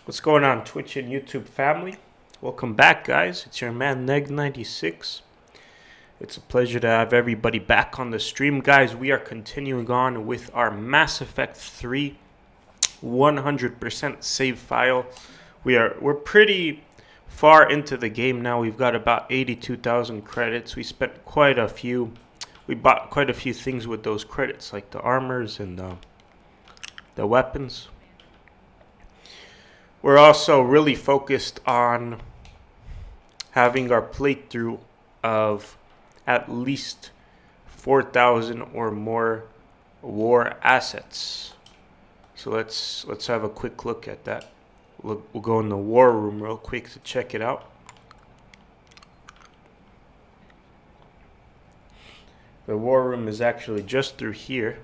What's going on, Twitch and YouTube family? Welcome back, guys. It's your man Neg96. It's a pleasure to have everybody back on the stream, guys. We are continuing on with our Mass Effect 3 100% save file. We're pretty far into the game now. We've got about 82,000 credits. We spent quite a few. We bought quite a few things with those credits, like the armors and the weapons. We're also really focused on having our playthrough of at least 4,000 or more war assets. So let's have a quick look at that. We'll go in the war room real quick to check it out. The war room is actually just through here.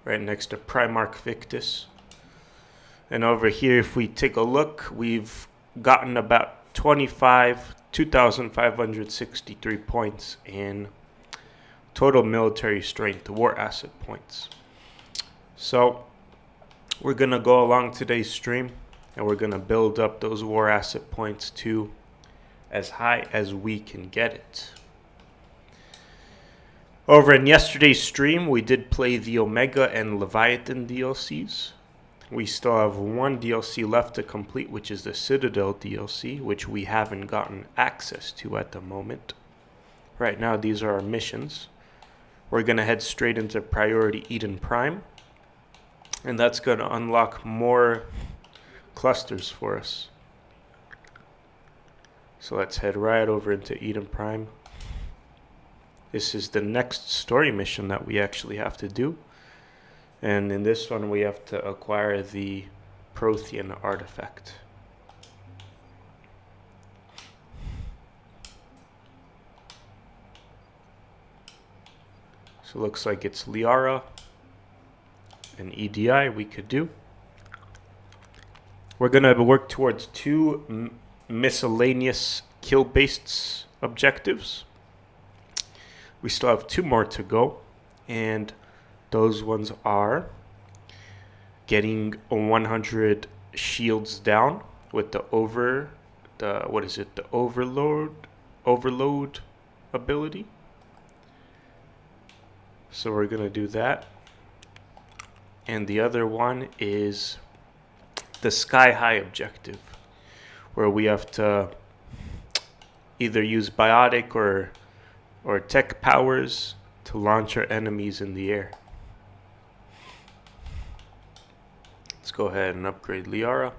Right next to Primarch Victus. And over here, if we take a look, we've gotten about 2,563 points in total military strength war asset points. So we're gonna go along today's stream and we're gonna build up those war asset points to as high as we can get it. Over in yesterday's stream, we did play the Omega and Leviathan DLCs. We still have one DLC left to complete, which is the Citadel DLC, which we haven't gotten access to at the moment. Right now, these are our missions. We're going to head straight into Priority Eden Prime, and that's going to unlock more clusters for us. So let's head right over into Eden Prime. This is the next story mission that we actually have to do. And in this one, we have to acquire the Prothean artifact. So it looks like it's Liara and EDI we could do. We're going to work towards two miscellaneous kill-based objectives. We still have two more to go, and those ones are getting 100 shields down with the overload ability. So we're gonna do that, and the other one is the Sky High objective, where we have to either use biotic or tech powers to launch our enemies in the air. Let's go ahead and upgrade Liara.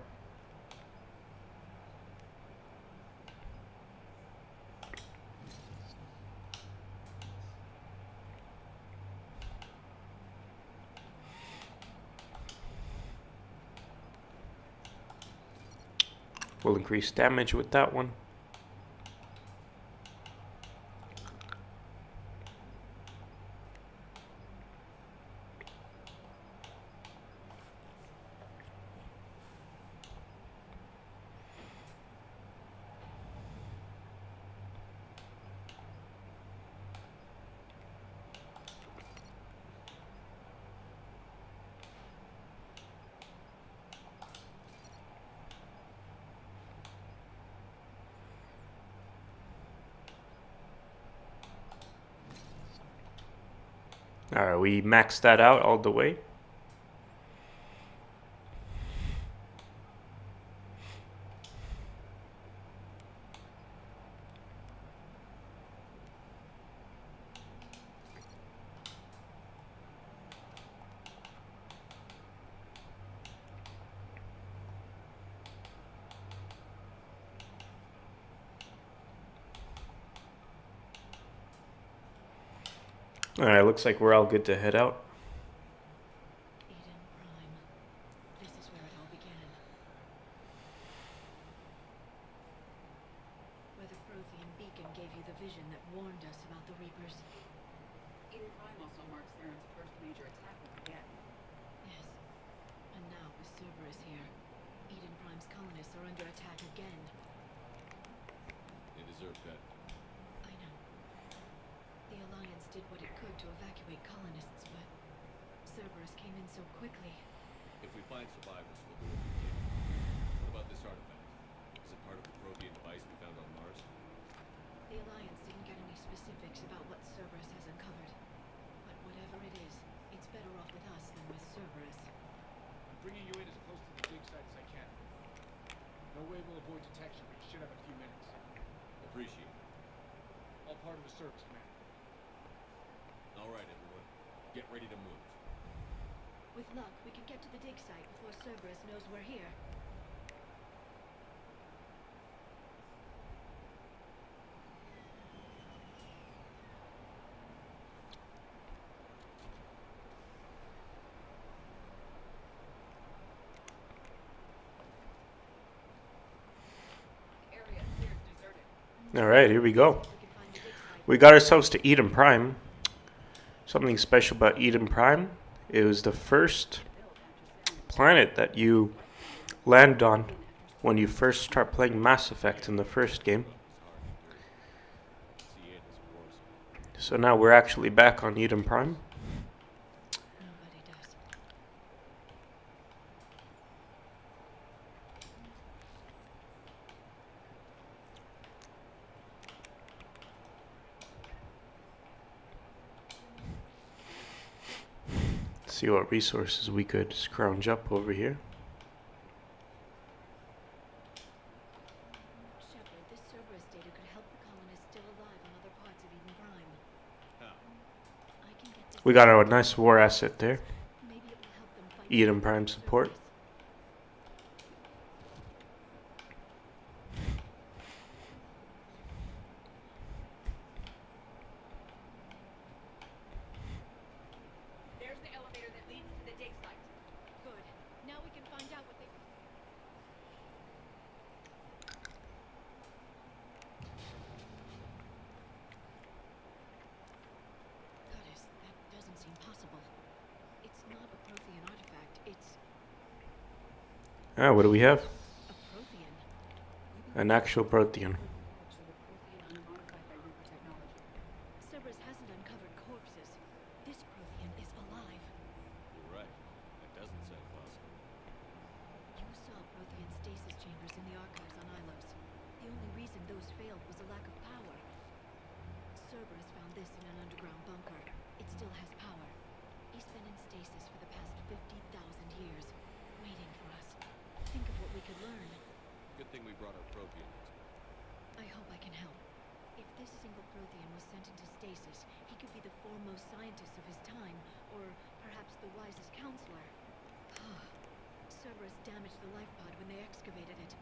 We'll increase damage with that one. Alright, we maxed that out all the way. Alright, looks like we're all good to head out. Eden Prime. This is where it all began. Where the Prothean beacon gave you the vision that warned us about the Reapers. Eden Prime also marks Theron's first major attack again. Yes. And now, as Cerberus here, Eden Prime's colonists are under attack again. They deserve that. I know. Alliance did what it could to evacuate colonists, but Cerberus came in so quickly. If we find survivors, we'll do what we can. What about this artifact? Is it part of the Protean device we found on Mars? The Alliance didn't get any specifics about what Cerberus has uncovered. But whatever it is, it's better off with us than with Cerberus. I'm bringing you in as close to the dig site as I can. No way we'll avoid detection, but you should have a few minutes. Appreciate it. All part of the service, man. All right, everyone. Get ready to move. With luck, we can get to the dig site before Cerberus knows we're here. Area cleared, deserted. All right, here we go. We can find the dig site. We got ourselves to Eden Prime. Something special about Eden Prime. It was the first planet that you land on when you first start playing Mass Effect in the first game. So now we're actually back on Eden Prime. Nobody does. See what resources we could scrounge up over here. Shepard, this Cerberus data could help the colonists still alive in other parts of Eden Prime. How? I can get this. We got a nice war asset there. Maybe it will help them fight Eden back Prime against support. Cerberus. There's the elevator that leads to the dig site. Good. Now we can find out what they. Goddess, that doesn't seem possible. It's not a Prothean artifact. It's Ah, what do we have? a Prothean. An actual Protean. So the Prothean unmodified by Reaper technology. Cerberus hasn't uncovered corpses. This Prothean is alive. You're right. That doesn't sound possible. You saw Prothean stasis chambers in the archives on Ilos. The only reason those failed was a lack of power. Cerberus found this in an underground bunker. It still has power. He's been in stasis for the past 50,000 years, waiting for us. Think of what we could learn. Good thing we brought our Protean. I hope I can help. If this single Prothean was sent into stasis, he could be the foremost scientist of his time, or perhaps the wisest counselor. Cerberus damaged the life pod when they excavated it.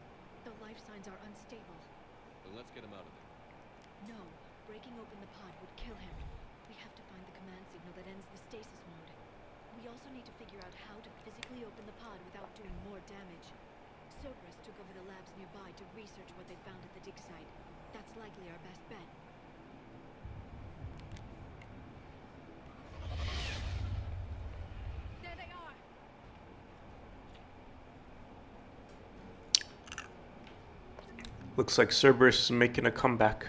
The life signs are unstable. Then let's get him out of there. No, breaking open the pod would kill him. We have to find the command signal that ends the stasis mode. We also need to figure out how to physically open the pod without doing more damage. Cerberus took over the labs nearby to research what they found at the dig site. That's likely our best bet. There they are. Looks like Cerberus is making a comeback.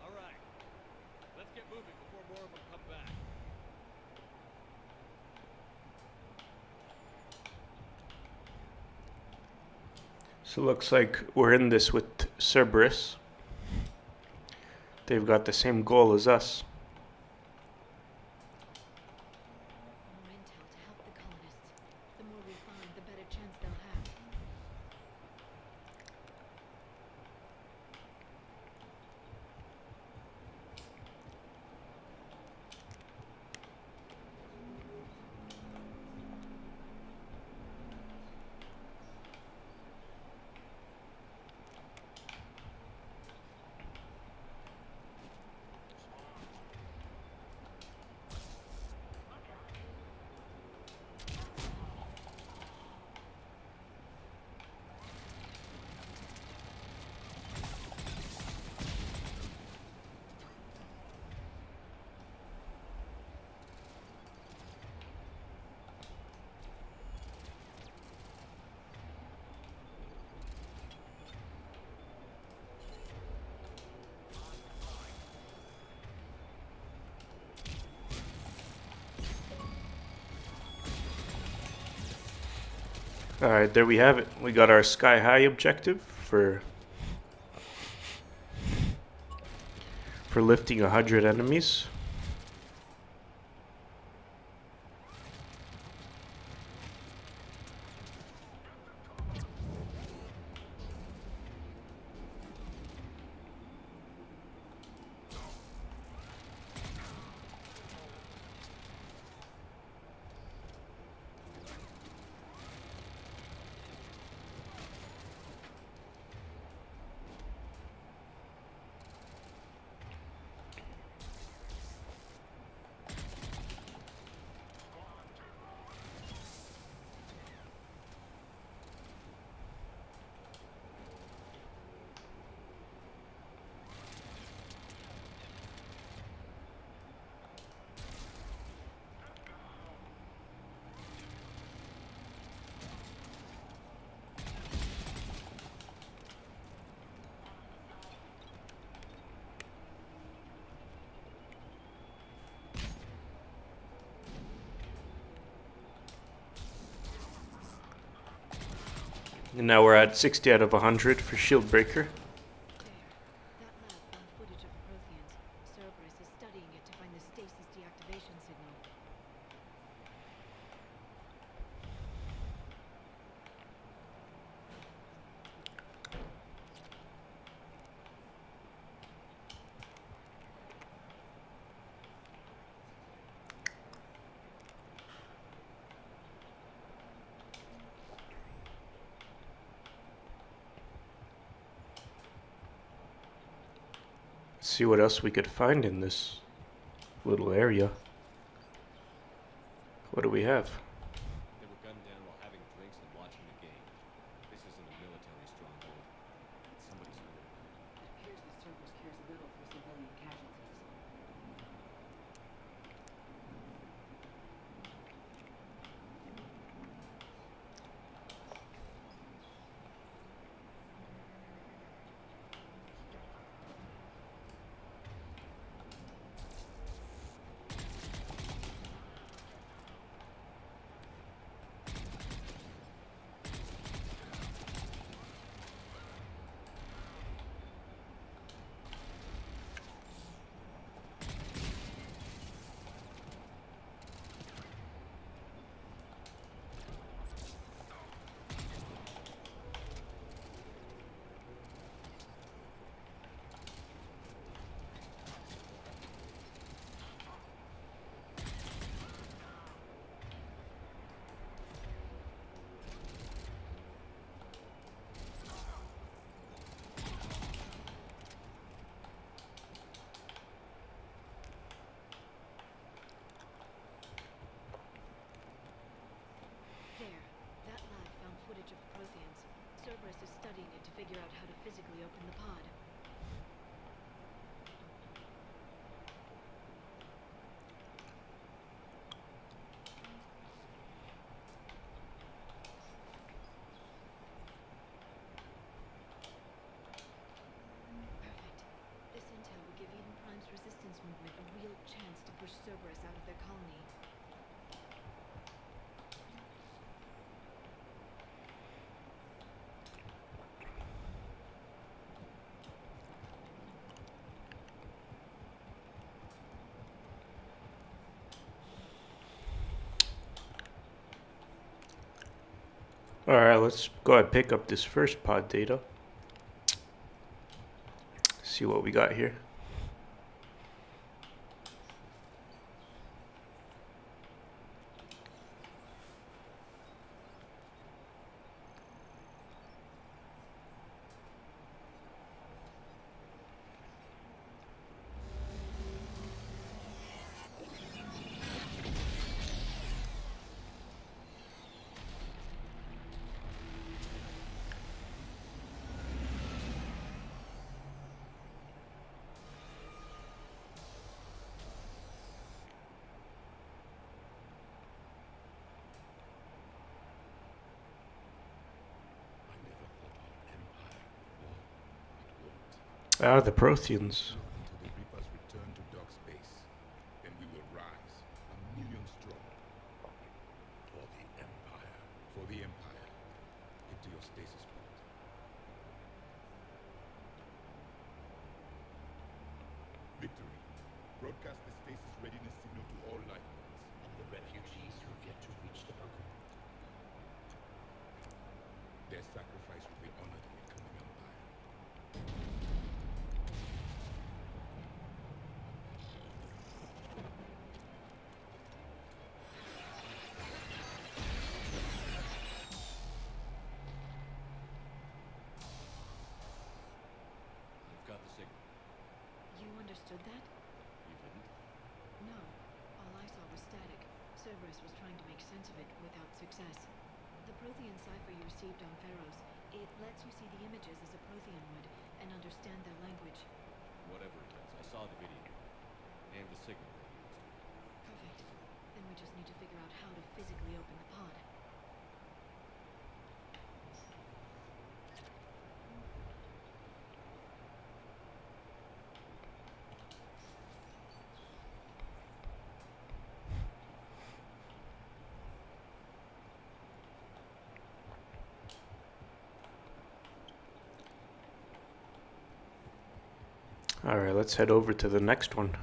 All right. Let's get moving before more of them come back. So looks like we're in this with Cerberus. They've got the same goal as us. More intel to help the colonists. The more we find, the better chance they'll have. Alright, there we have it. We got our sky high objective for lifting 100 enemies. And now we're at 60 out of 100 for shield breaker. There. That lab found footage of the Protheans. Cerberus is studying it to find the stasis deactivation signal. See what else we could find in this little area. What do we have? They were gunned down while having drinks and watching the game. This isn't a military stronghold. It's somebody's home. It appears that Cerberus cares little for civilian casualties. There. That lab found footage of the Protheans. Cerberus is studying it to figure out how to physically open the pod. Perfect. This intel will give Eden Prime's resistance movement a real chance to push Cerberus out of their colony. Alright, let's go ahead and pick up this first pod data. See what we got here. Ah, the Protheans. Until the Reapers return to dark space, then we will rise, 1,000,000 strong. For the Empire. For the Empire. to your stasis point. Victory. Broadcast the stasis readiness signal to all lifeboats. And the refugees who have yet to reach the bunker. Their sacrifice will be honored in the coming empire. I've got the signal. You understood that? You didn't? No. All I saw was static. Cerberus was trying to make sense of it without success. The Prothean cipher you received on Pharaohs, it lets you see the images as a Prothean would and understand their language. Whatever it is, I saw the video. And the signal they used. Perfect. Then we just need to figure out how to physically open the pod. Alright, let's head over to the next one.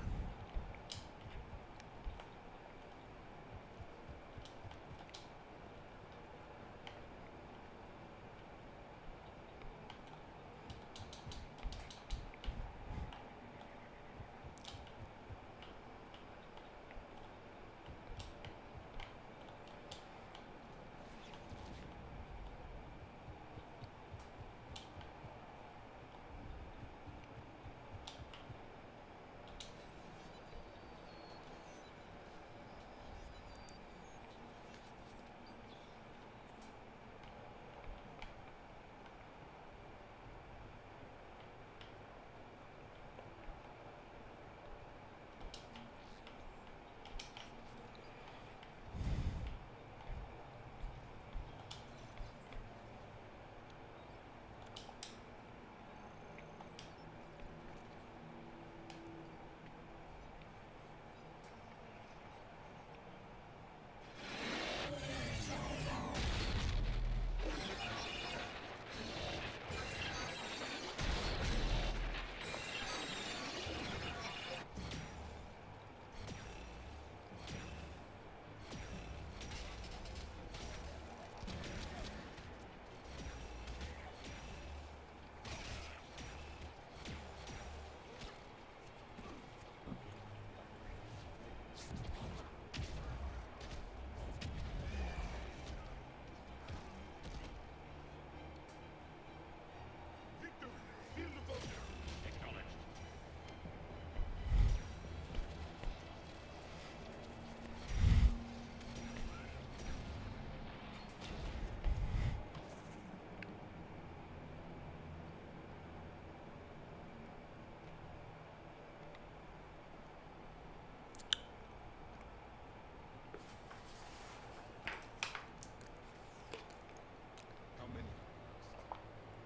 How many?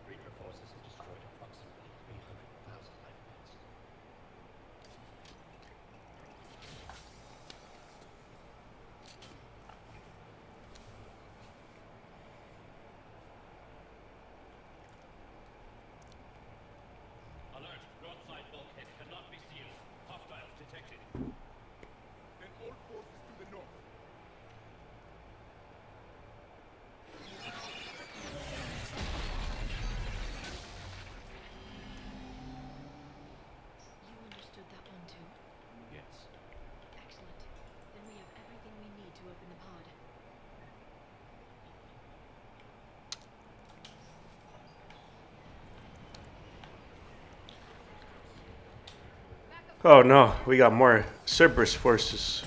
Reaper forces have destroyed approximately 300,000 lifeboats. Alert! Broadside bulkhead cannot be sealed. Hostiles detected. Then all forces to the north. You understood that one too? Yes. Excellent. Then we have everything we need to open the pod. Oh no, we got more Cerberus forces.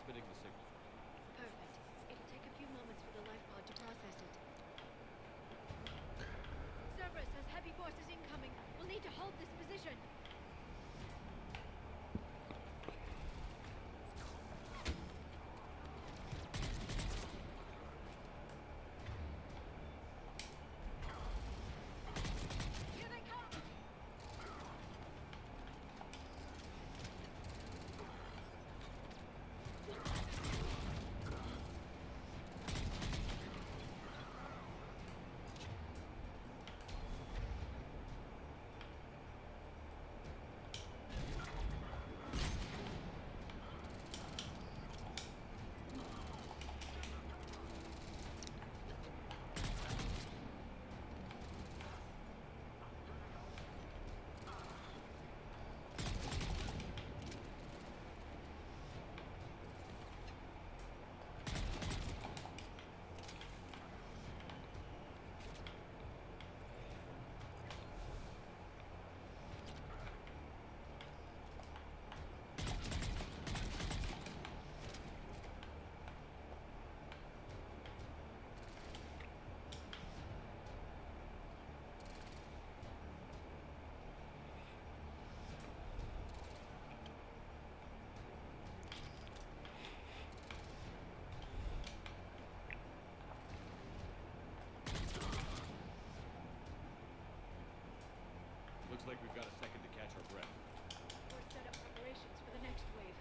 transmitting the signal. Perfect. It'll take a few moments for the life pod to process it. Cerberus has heavy forces incoming. We'll need to hold this position. Here they come! Looks like we've got a second to catch our breath. Or set up preparations for the next wave.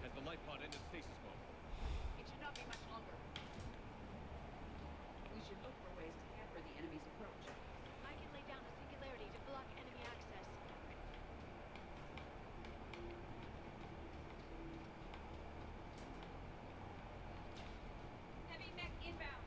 Has the life pod ended stasis mode? It should not be much longer. We should look for ways to hamper the enemy's approach. I can lay down a singularity to block enemy access. Heavy mech inbound.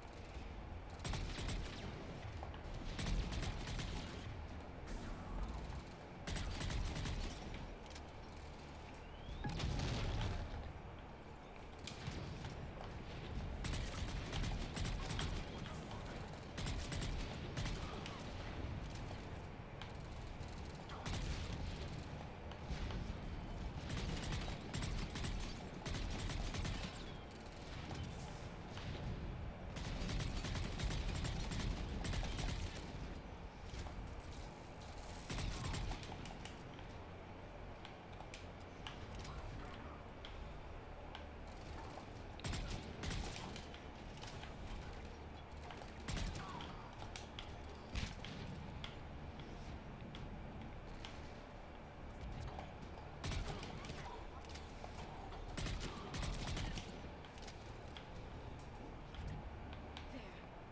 There.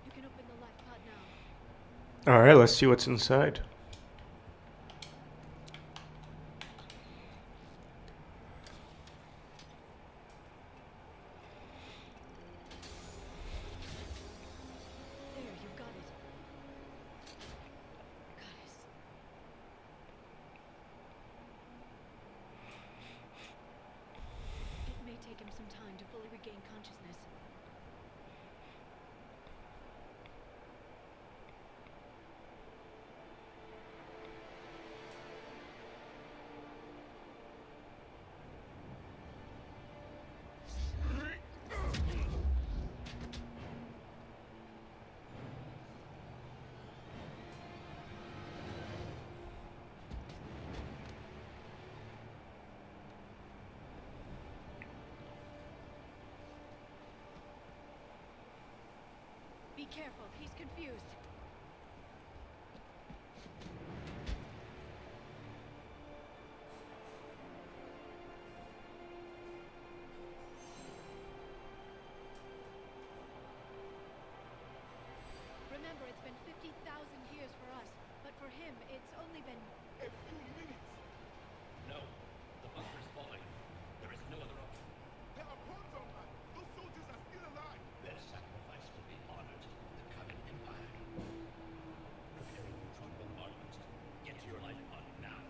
You can open the life pod now. All right, let's see what's inside. There, you've got it. Goddess. It may take him some time to fully regain consciousness. Be careful, he's confused. Remember, it's been 50,000 years for us, but for him, it's only been... A few minutes. No. The bunker's falling. There is no other option. There are pawns on that. Those soldiers are still alive. Their sacrifice will be honored. The Coven Empire. Preparing neutron bombardment. Get to your life pod now.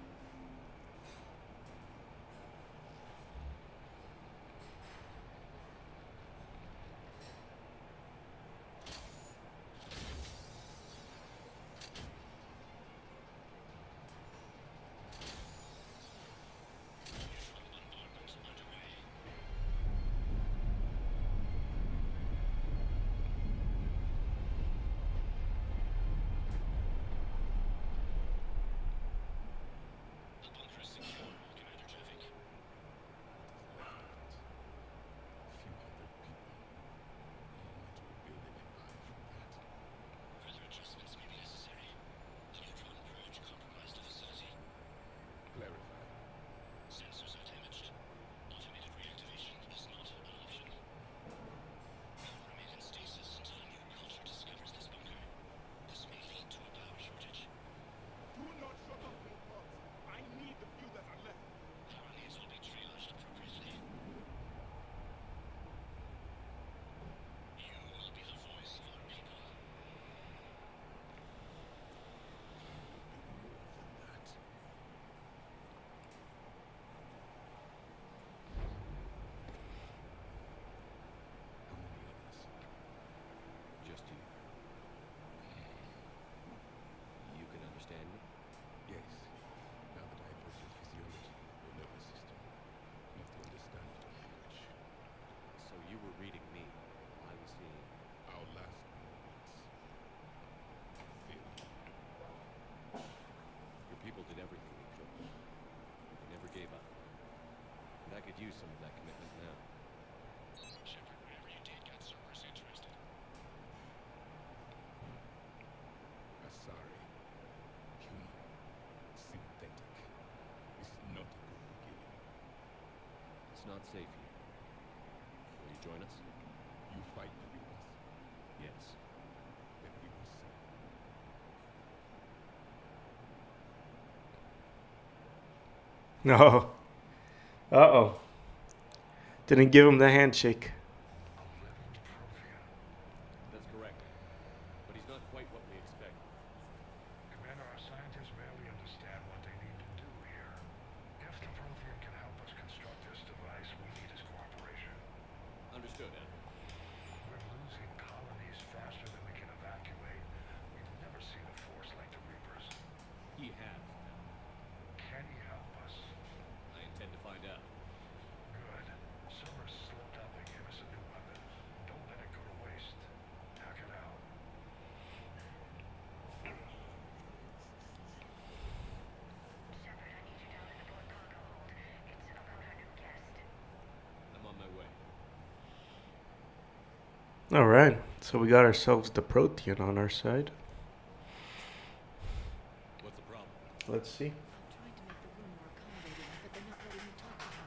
not safe here. Will you join us? You fight the Reapers, Yes. then we will see. No. Uh-oh. Didn't give him the handshake. That's correct. But he's not quite what we expected. Commander, our scientists barely understand what they need to do here. If the Prothean can help us construct this device, we need his cooperation. Understood, Admiral. We're losing colonies faster than we can evacuate. We've never seen a force like the Reapers. He has. Can he help us? I intend to find out. Good. Cerberus slipped up and gave us a new weapon. Don't let it go to waste. Hack it out. Shepard, I need you down in the port cargo hold. It's about our new guest. I'm on my way. All right. So we got ourselves the Protean on our side. What's the problem? Let's see. I'm trying to make the room more accommodating, but they're not letting me talk to him.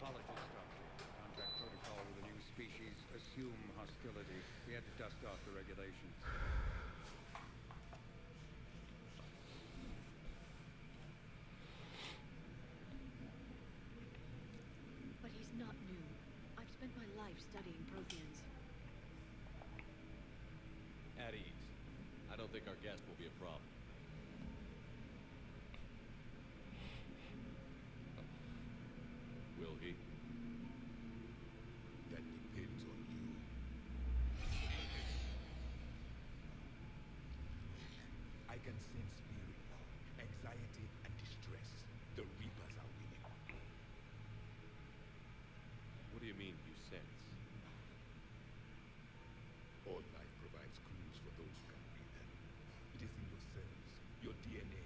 Apologies, Doctor. Contract protocol with a new species. Assume hostility. We had to dust off the regulations. But he's not new. I've spent my life studying Protheans. At ease. I don't think our guest will be a problem. Will he? That depends on you. I can sense fear in you, anxiety and distress. The Reapers are winning. What do you mean, you sense? All life provides clues for those who can read them. It is in your cells, your DNA.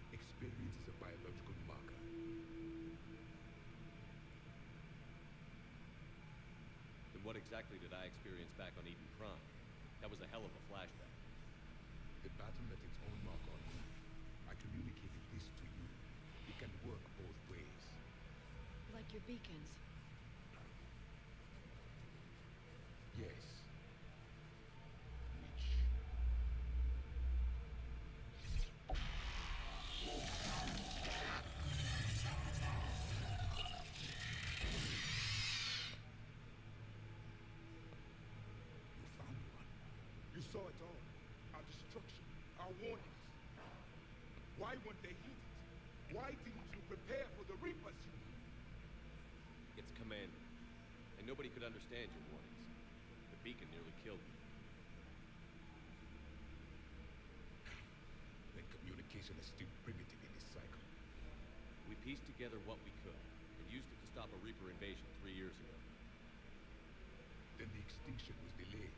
Experience is a biological marker. Then what exactly did I experience back on Eden Prime? That was a hell of a flashback. The battle left its own mark on me. I communicated this to you. It can work both ways. Like your beacons. Yes. You found one. You saw it all. Our destruction, our warnings. Why weren't they heeded? Why didn't you prepare for the Reapers? It's Commander. And nobody could understand your warnings. The beacon nearly killed me. Then communication is still primitive in this cycle. We pieced together what we could and used it to stop a Reaper invasion 3 years ago. Then the extinction was delayed.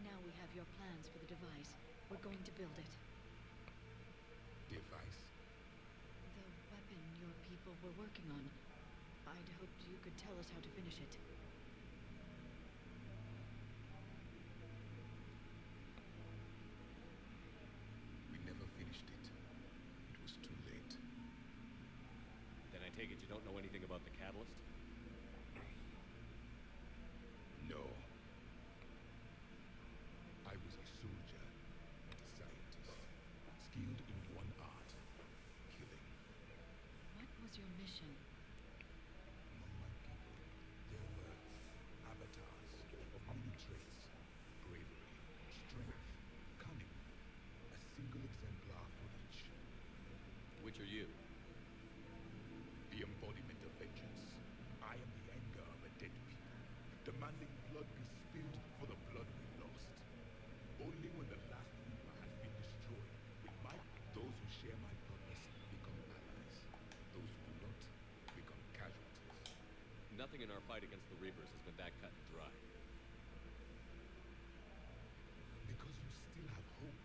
Now we have your plans for the device. We're going to build it. Device. The weapon your people were working on. I'd hoped you could tell us how to finish it. We never finished it. It was too late. Then I take it you don't know anything about the catalyst? No. I was a soldier, not a scientist, skilled in one art, killing. What was your mission? Among my people, there were avatars of many traits: bravery, strength, cunning. A single exemplar for each. Which are you? The embodiment of vengeance. I am the anger of a dead people, demanding blood be spilled for the blood we lost. Only when the last Reaper has been destroyed will those who share my purpose, become allies. Those who do not, become casualties. Nothing in our fight against the Reapers has been that cut and dry. Because you still have hope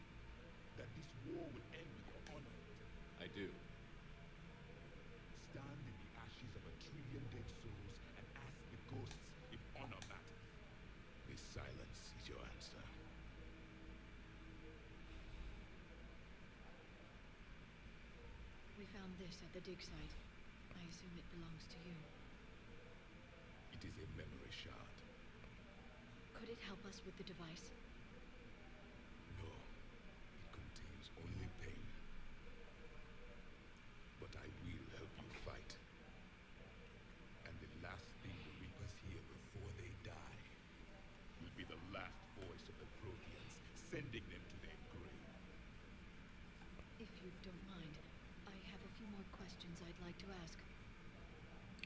that this war will end with your honor. I do. Stand in the ashes of 1 trillion dead souls and ask the ghosts if honor matters. This silence is your answer. We found this at the dig site. I assume it belongs to you. It is a memory shard. Could it help us with the device? No, it contains only pain. But I will help you fight. And the last thing the Reapers hear before they die will be the last voice of the Protheans, sending them to their grave. If you don't mind, I have a few more questions I'd like to ask.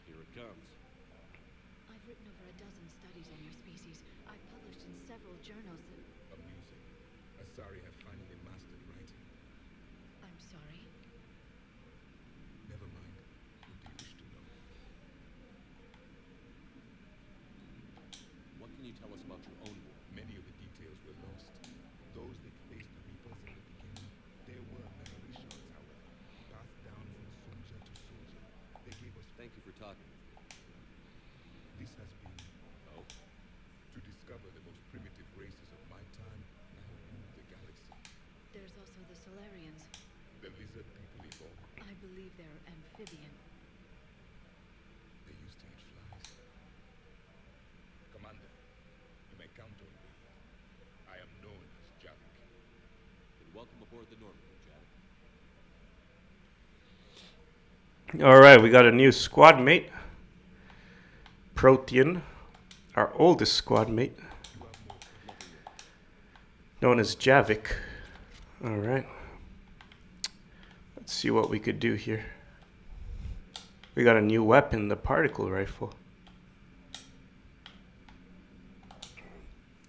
Here it comes. I've written over a dozen studies on your species. I've published in several journals that... Amusing. Asari have finally mastered writing. I'm sorry. Never mind. What do you wish to know? What can you tell us about your own war? Many of the details were lost. Those that faced the Reapers in the beginning, there were memory shards, however, passed down from soldier to soldier. They gave us... Thank you for talking with me. This has been Oh? to discover the most primitive races of my time now rule the galaxy. There's also the Solarians. The lizard people evolved. I believe they're amphibian. They used to eat flies. Commander, you may count on me. I am known as Javik. Then welcome aboard the Normandy, Jack. All right, we got a new squad mate. Protean, our oldest squad mate, known as Javik. All right. Let's see what we could do here. We got a new weapon, the particle rifle.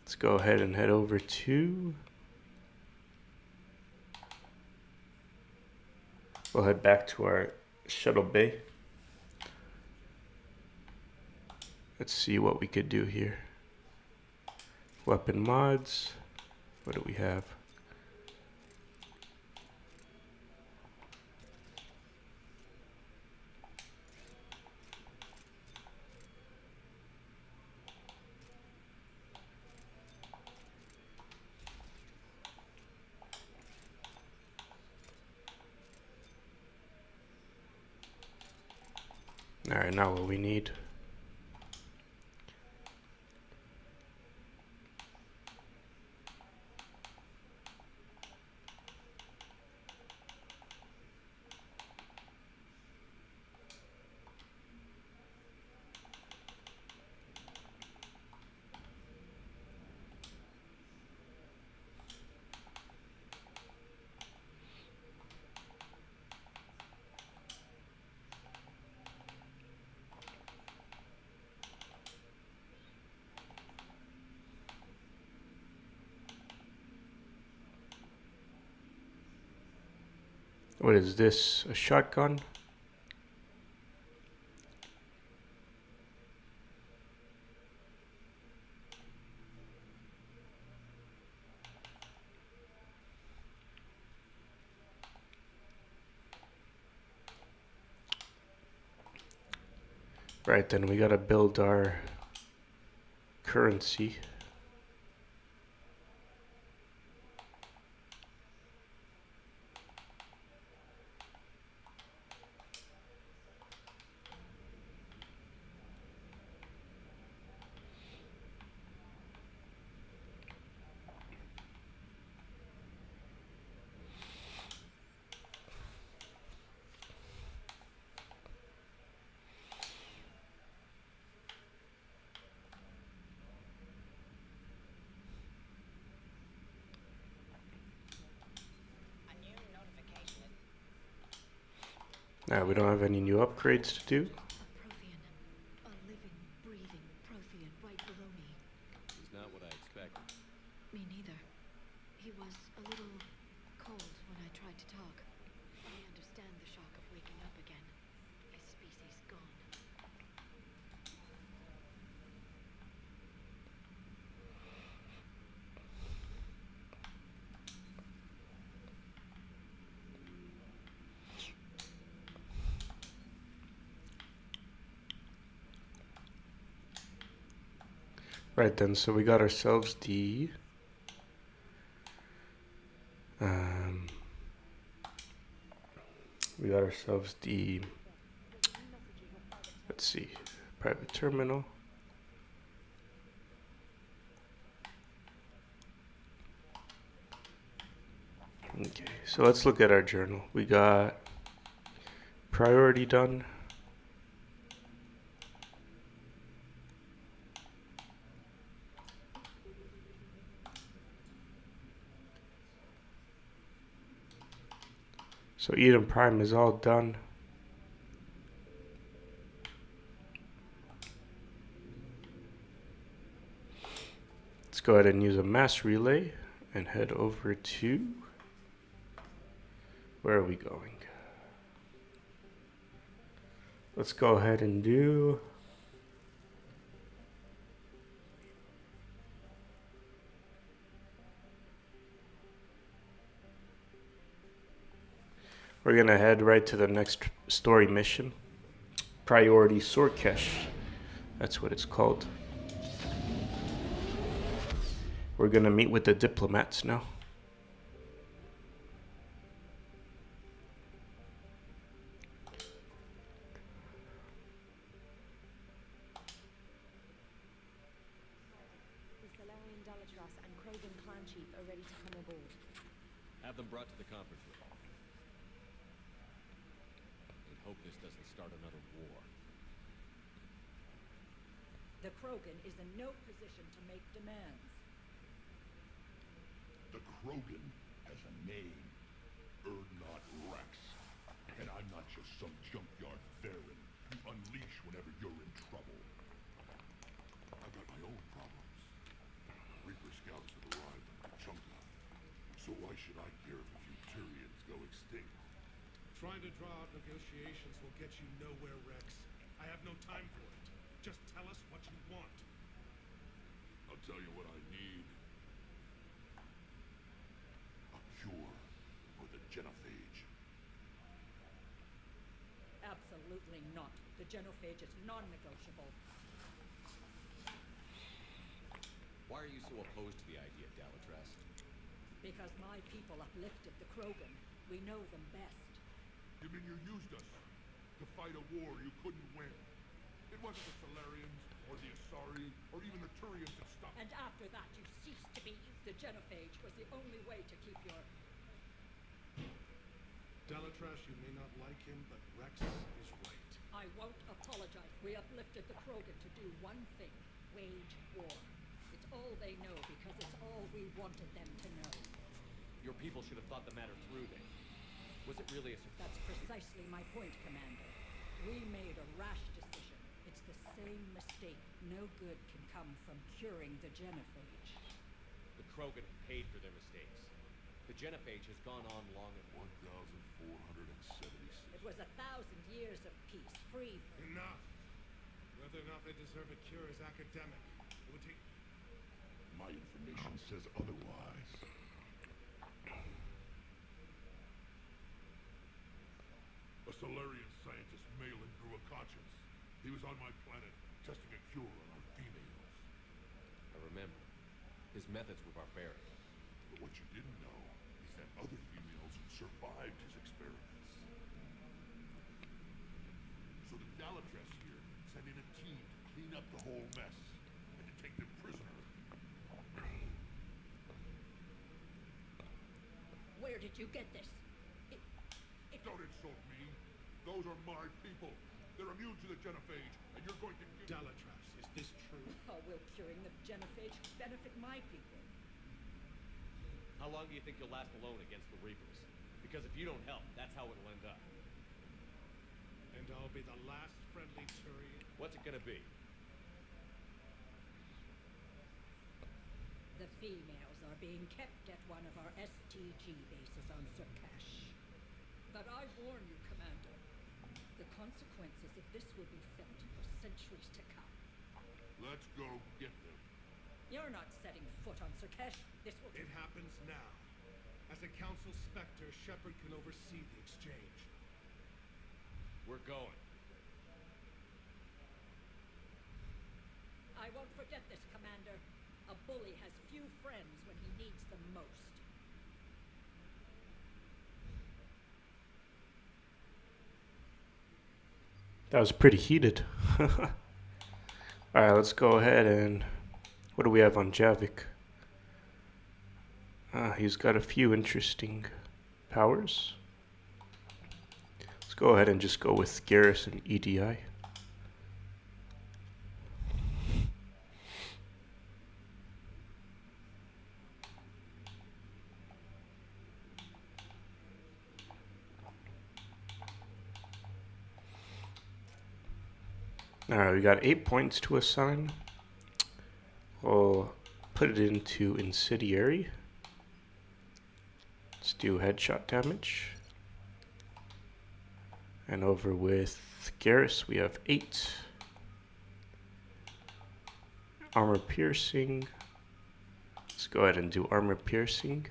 Let's go ahead and head over to... We'll head back to our shuttle bay. Let's see what we could do here. Weapon mods. What do we have? All right, now what we need. What is this? A shotgun? Right, then we gotta build our currency. Now we don't have any new upgrades to do. A Prothean. A living, breathing Prothean right below me. It's not what I expected. Me neither. He was a little cold when I tried to talk. I understand the shock of waking up again. His species gone. Right then, so we got ourselves the we got ourselves the let's see. Private terminal. Okay, so let's look at our journal. We got priority done. So Eden Prime is all done. Let's go ahead and use a mass relay and head over to, where are we going? Let's go ahead and do we're gonna head right to the next story mission. Priority Sorkesh. That's what it's called. We're gonna meet with the diplomats now. The Solarian Dalatras and Krogan clan chief are ready to come aboard. Have them brought to the conference room. And hope this doesn't start another war. The Krogan is in no position to make demands. The Krogan has a name. Erdnot Rex. And I'm not just some junkyard Theron you unleash whenever you're in trouble. I've got my own problems. Reaper scouts have arrived on Kachunka. So why should I care if a few Turians go extinct? Trying to draw out negotiations will get you nowhere, Rex. I have no time for it. Just tell us what you want. I'll tell you what I need. A cure for the genophage. Absolutely not. The genophage is non-negotiable. Why are you so opposed to the idea, Dalatras? Because my people uplifted the Krogan. We know them best. You mean you used us to fight a war you couldn't win? It wasn't the Solarians, or the Asari, or even the Turians that stopped. And after that, you ceased to be. The genophage was the only way to keep your... Dalatras, you may not like him, but Rex is right. I won't apologize. We uplifted the Krogan to do one thing. Wage war. It's all they know because it's all we wanted them to know. Your people should have thought the matter through then. Was it really a surprise? That's precisely my point, Commander. We made a rash decision. It's the same mistake. No good can come from curing the genophage. The Krogan have paid for their mistakes. The genophage has gone on long enough. 1,476. It was 1,000 years of peace, free from... Enough! Whether or not they deserve a cure is academic. It would take... My information says otherwise. A Solarian scientist, Malin, grew a conscience. He was on my planet, testing a cure on our females. I remember. His methods were barbaric. But what you didn't know is that other females survived his experiments. So the Dalatras here sent in a team to clean up the whole mess and to take them prisoner. Where did you get this? Don't insult me. Those are my people. They're immune to the genophage, and you're going to give... Dalatras, is this true? How will curing the genophage benefit my people? How long do you think you'll last alone against the Reapers? Because if you don't help, that's how it'll end up. And I'll be the last friendly Turian? What's it gonna be? The females are being kept at one of our STG bases on Surkash. But I warn you, Commander, the consequences of this will be felt for centuries to come. Let's go get them. You're not setting foot on Surkash. This will... It happens now. As a Council Spectre, Shepard can oversee the exchange. We're going. I won't forget this, Commander. A bully has few friends when he needs them most. That was pretty heated. Alright, let's go ahead and... What do we have on Javik? He's got a few interesting powers. Let's go ahead and just go with Garrus and EDI. Alright, we got 8 points to assign. We'll put it into Incendiary. Let's do headshot damage. And over with Garrus, we have 8. Armor piercing. Let's go ahead and do armor piercing.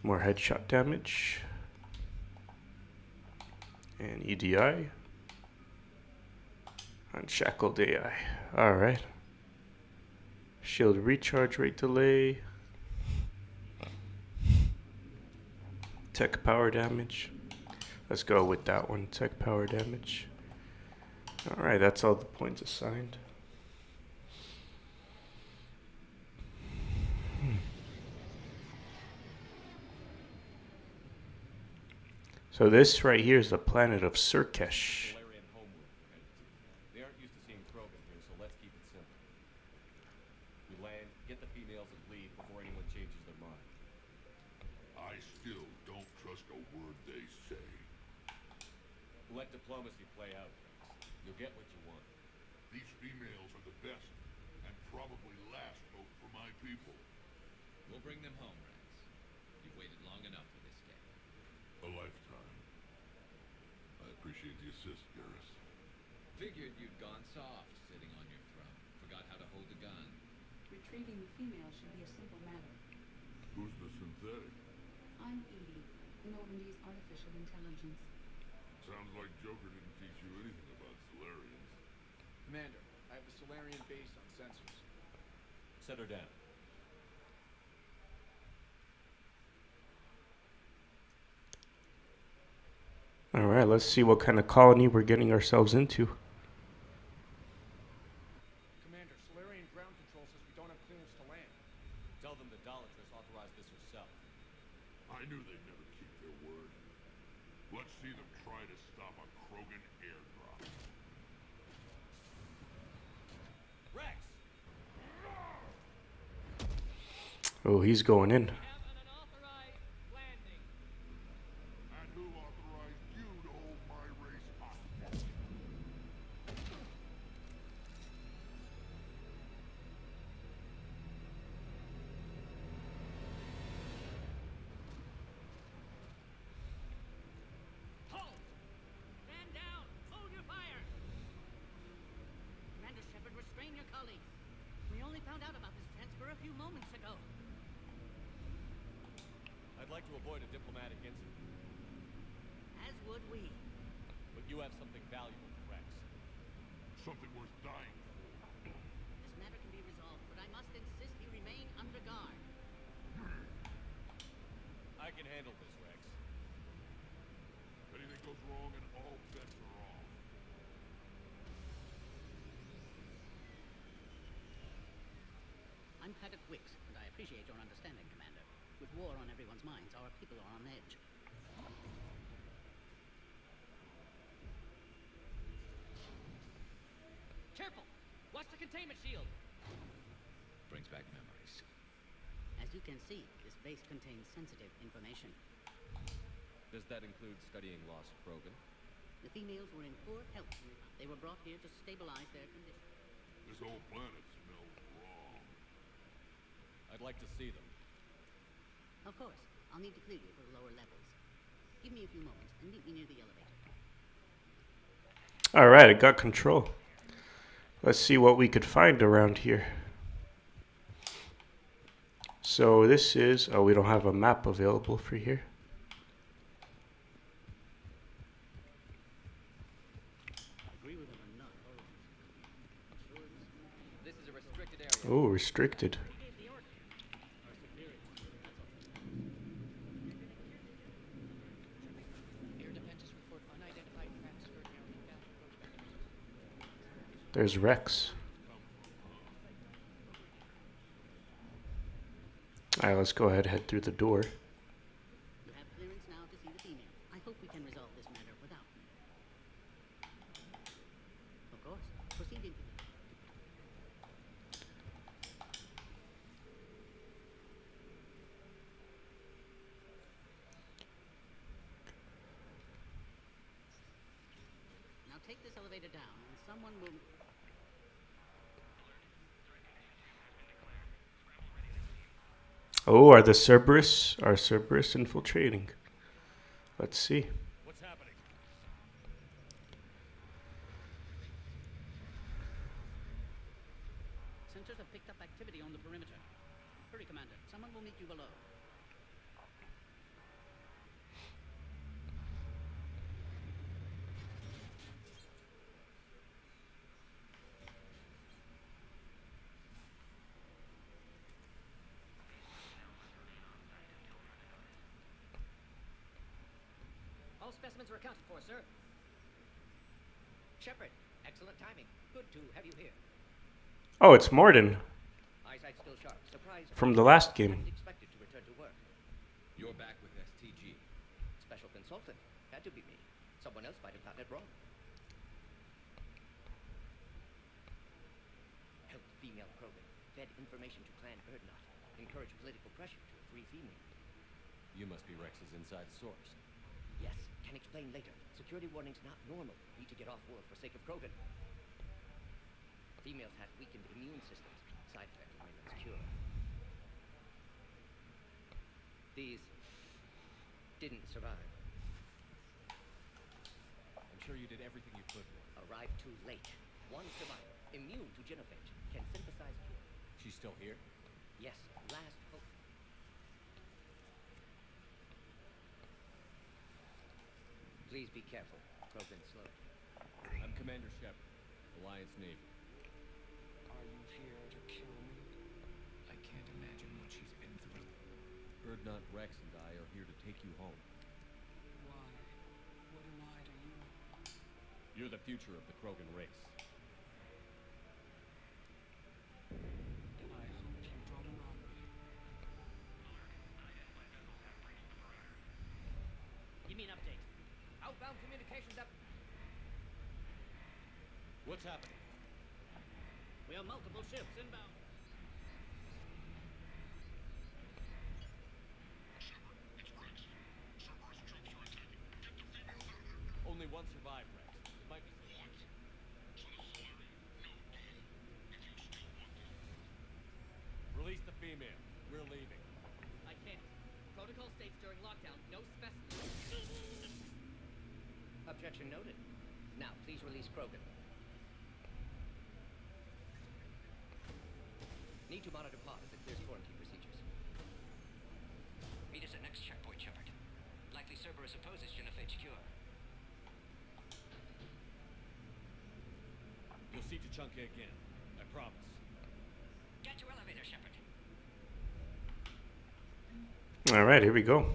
More headshot damage. And EDI. Unshackled AI. Alright. Shield recharge rate delay. Tech power damage. Let's go with that one. Tech power damage. Alright, that's all the points assigned. So this right here is the planet of Surkesh. Solarian homeworld, right? They aren't used to seeing Krogan here, so let's keep it simple. We land, get the females and leave before anyone changes their mind. I still don't trust a word they say. Let diplomacy play out, Rex. You'll get what you want. These females are the best, and probably last hope for my people. We'll bring them home, Rex. You've waited long enough for this day. A lifetime. I appreciate the assist, Garrus. Figured you'd gone soft sitting on your throne. Forgot how to hold a gun. Retrieving the female should be a simple matter. Who's the synthetic? I'm Edie, Normandy's artificial intelligence. Sounds like Joker didn't teach you anything about Solarians. Commander, I have the Solarian base on sensors. Set her down. Alright, let's see what kind of colony we're getting ourselves into. Commander, Solarian ground control says we don't have clearance to land. Tell them the Dolatress authorized this herself. I knew they'd never keep their word. Let's see them try to stop a Krogan airdrop. Rex! Oh, he's going in. And who authorized you to hold my race hostage? Hold! Stand down! Hold your fire! Commander Shepard, restrain your colleagues. We only found out about this transfer a few moments ago. I'd like to avoid a diplomatic incident, As would we. but you have something valuable to Rex. Something worth dying for. This matter can be resolved, but I must insist he remain under guard. I can handle this, Rex. If anything goes wrong and all bets are off. I'm Paddock Wicks, and I appreciate your understanding, Commander. With war on everyone's minds, our people are on edge. Careful! Watch the containment shield! Brings back memories. As you can see, this base contains sensitive information. Does that include studying lost Krogan? The females were in poor health. They were brought here to stabilize their condition. This whole planet smells wrong. I'd like to see them. Of course, I'll need to clear you for lower levels. Give me a few moments and meet me near the elevator. Alright, I got control. Let's see what we could find around here. So this is... Oh, we don't have a map available for here. Agree with him or not? This is a restricted area. Oh, restricted. Who gave the order? Our superiors. That's all. Air defenses report unidentified craft skirting our inbound approach. There's Rex. Alright, let's go ahead and head through the door. You have clearance now to see the female. I hope we can resolve this matter without me. Of course. Proceed into it. Now take this elevator down and someone will... Oh, are Cerberus infiltrating? Let's see. What's happening? Sensors have picked up activity on the perimeter. Hurry, Commander. Someone will meet you below. All specimens are accounted for, sir. Shepard, excellent timing. Good to have you here. Oh, it's Morden Eyesight still sharp. Surprise. from the last game. Hadn't expected to return to work. You're back with STG. Special consultant. Had to be me. Someone else might have gotten it wrong. Helped female Krogan. Fed information to Clan Erdnot. Encouraged political pressure to a free female. You must be Rex's inside source. Yes, can explain later. Security warnings not normal. Need to get off world for sake of Krogan. Females had weakened immune systems. Side effect of Wayland's cure. These didn't survive. I'm sure you did everything you could. Arrived too late. One survivor, immune to genophage, can synthesize cure. She's still here? Yes, last hope. Please be careful. Krogan slow. I'm Commander Shepard, Alliance Navy. Are you here to kill me? I can't imagine what she's been through. Erdnot, Rex, and I are here to take you home. Why? What am I to you? You're the future of the Krogan race. Then I hope you brought an army. Give me an update. Outbound communications up. What's happening? We have multiple ships inbound. Only one survived, Rex. It might be... Release the female. We're leaving. I can't. Protocol states during lockdown, no specimens. Objection noted. Now, please release Krogan. Need to monitor pod as it clears quarantine procedures. Meet us at next checkpoint, Shepard. Likely Cerberus opposes genophage cure. You'll see Tachanka again. I promise. Get to elevator, Shepard. All right, here we go.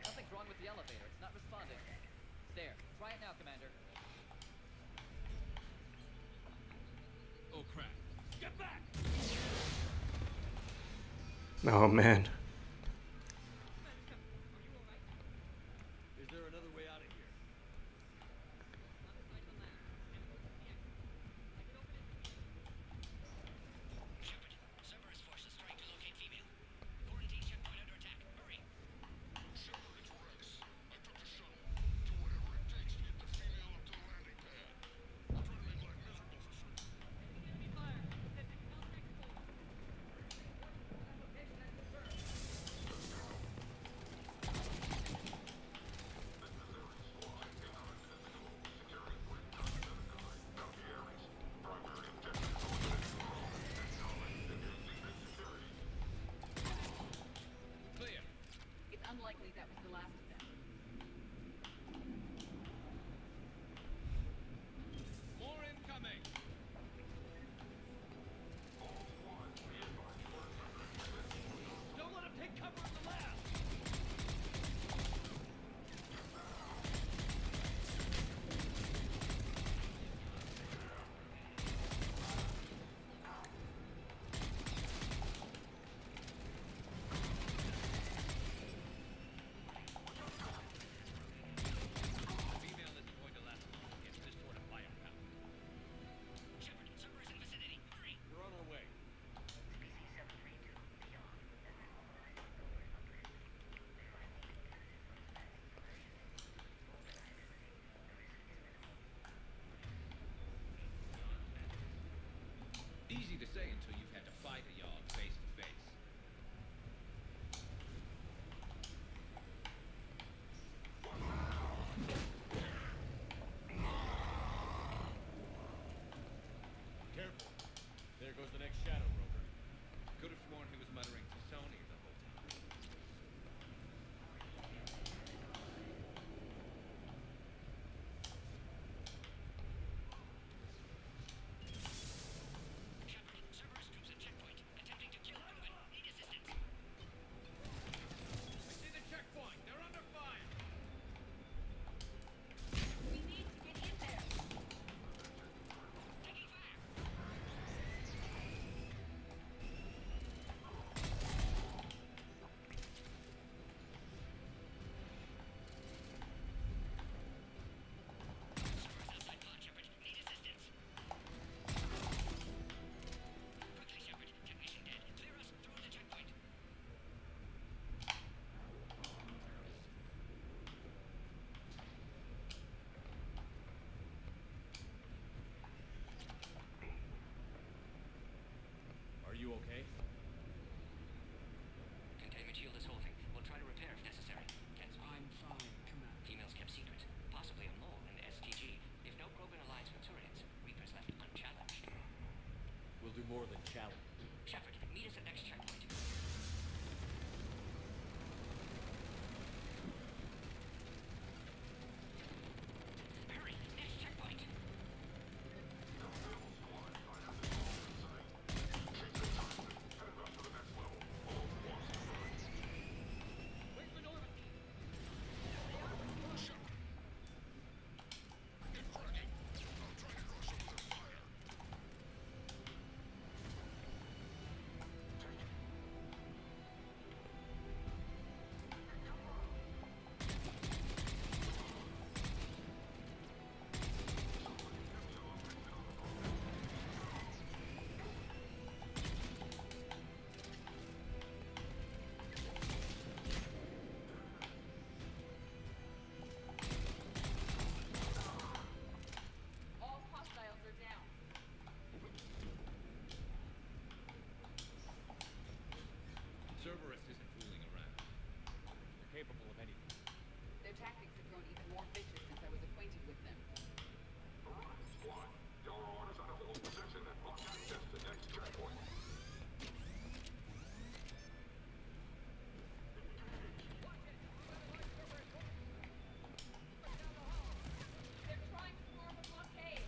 Something's wrong with the elevator. It's not responding. There. Try it now, Commander. Oh, crap. Get back! Oh man. Is there another way out of here? Shepard, Cerberus forces trying to locate female. Quarantine checkpoint under attack. Hurry! Shepard, it's Rex. I took the shuttle. Do whatever it takes to get the female up to the landing pad. I'm trying to make life miserable for Cerberus. Enemy fire. Detecting contact force. Location has confirmed. goes the next shadow broker. Could have sworn he was muttering to Sony the whole time. Shepard, Cerberus troops at checkpoint, attempting to kill Reuben. Need assistance. I see the checkpoint. They're under fire. We need to get in there. Taking fire. Cerberus outside pod, Shepard. Need assistance. Quickly, Shepard. Technician dead. Clear us through the checkpoint. Are you okay? Containment shield is holding. We'll try to repair if necessary. I'm fine, Commander. Females kept secret. Possibly a mole in the STG. If no Krogan allies with Turians, Reapers left unchallenged. We'll do more than challenge. Shepard, meet us at next checkpoint. Hurry, next checkpoint. Wait for Norman. All hostiles are down. Cerberus isn't fooling around. They're capable of anything. Their tactics have grown even more vicious since I was acquainted with them. They're trying to form a blockade.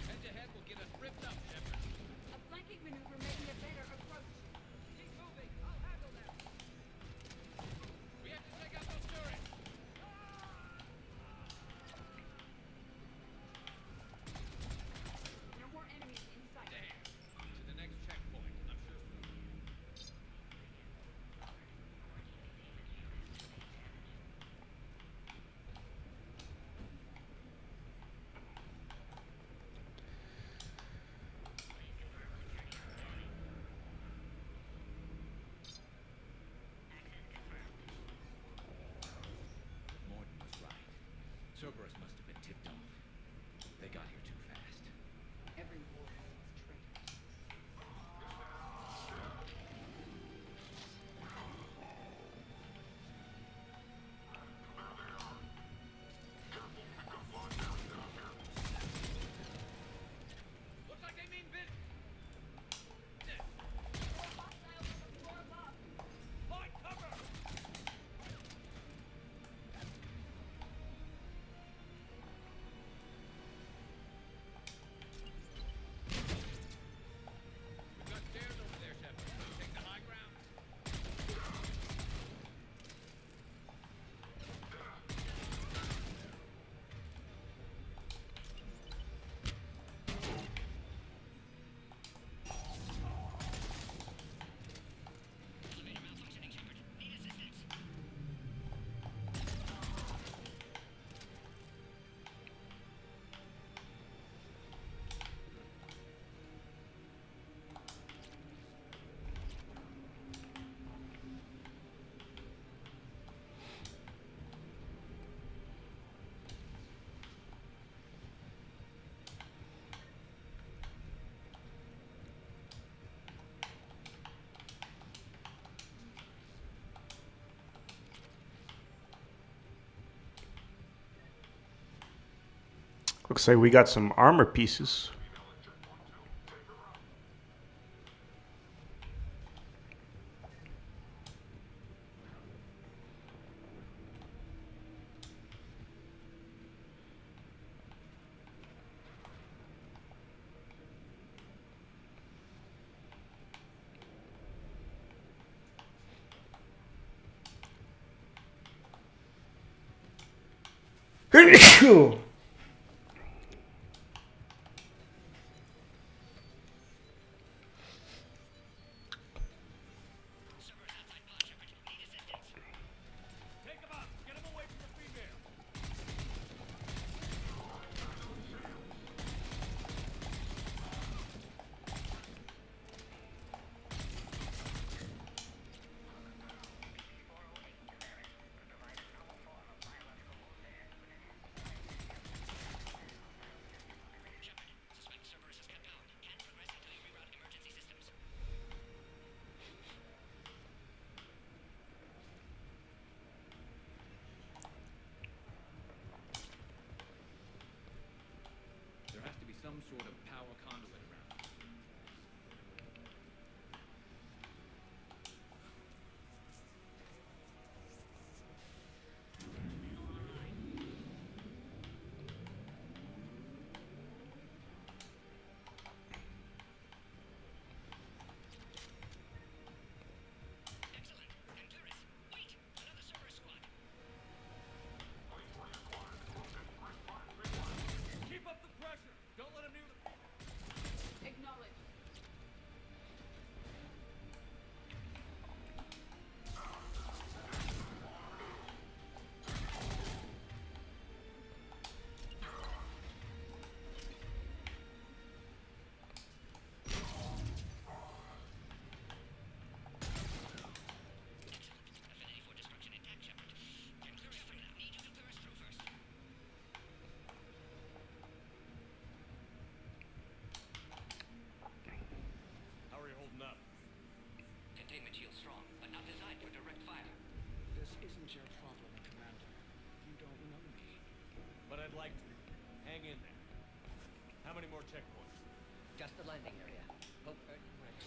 Head to head will get us ripped up, Shepard. A flanking maneuver may be a better approach. Keep moving. I'll handle them. We have to take out those turrets. No more enemies in sight. Damn. To the next checkpoint. I'm sure. Morton was right. Cerberus must have been tipped off. They got here too fast. Every war has its traitors. Looks like they mean business. More hostiles on the floor above. Find cover. Looks like we got some armor pieces. There has to be some sort of power conduit around. Keep up the pressure! Don't let him near the... Acknowledge. Affinity for destruction intact, Shepard. Can clear it for now. Need you to clear us through first. How are you holding up? Containment shield strong, but not designed for direct fire. This isn't your problem, Commander. You don't know me. But I'd like to. Hang in there. How many more checkpoints? Just the landing area. Hope Rex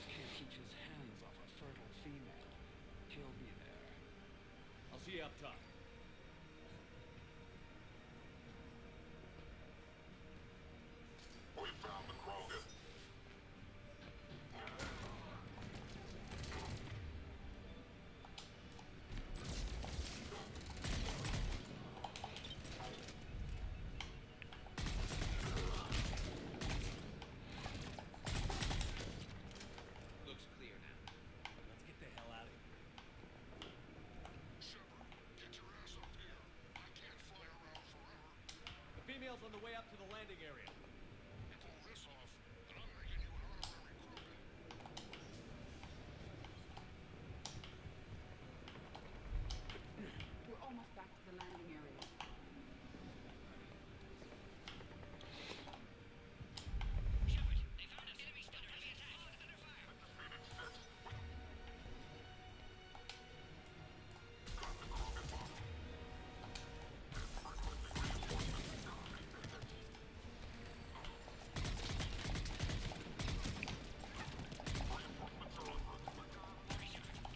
can't keep his hands off a fertile female. He'll be there. I'll see you up top. We found the Krogan. Looks clear now. Let's get the hell out of here. Shepard, get your ass up here. I can't fly around forever. The female's on the way up to the landing area. You pull this off, and I'm making you an honorary Krogan. We're almost back to the landing area. Shepard, they found us. Enemy stunned heavy attack. Under fire.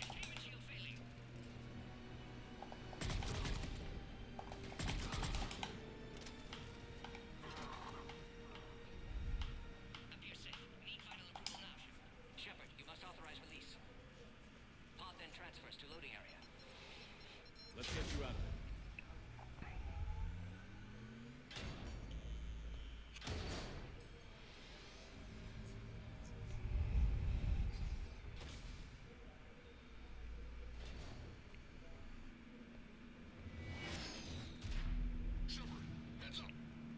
Containment shield failing. Appears safe. Need final approval now. Shepard, you must authorize release. Pod then transfers to loading area. Let's get you out of there. Shepard, heads up.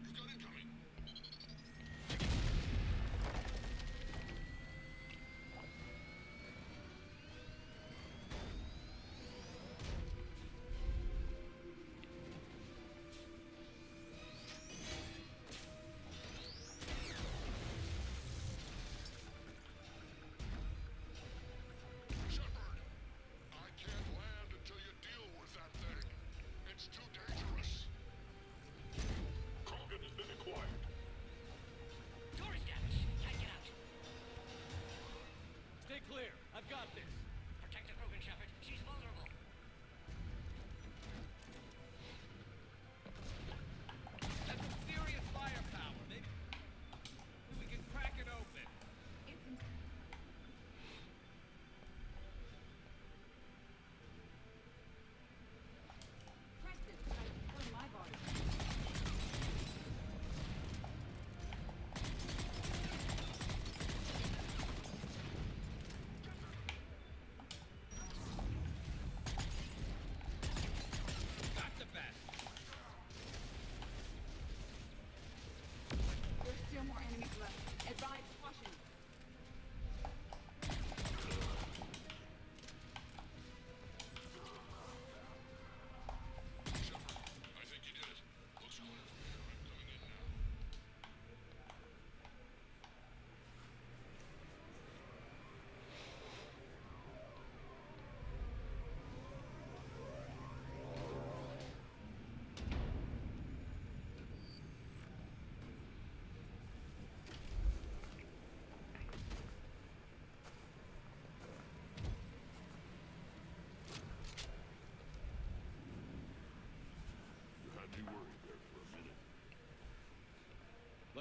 You've got incoming.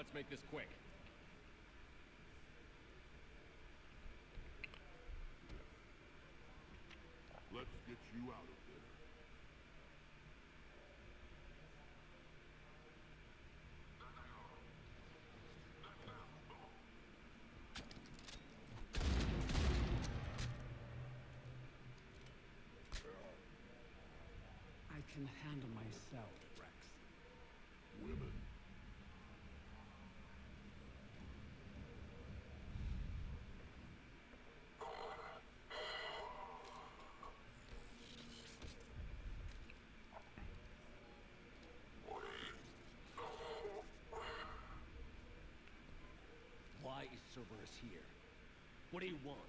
let's make this quick. Let's get you out of there. I can handle myself, Rex. Women. Why is Cerberus here? What do you want?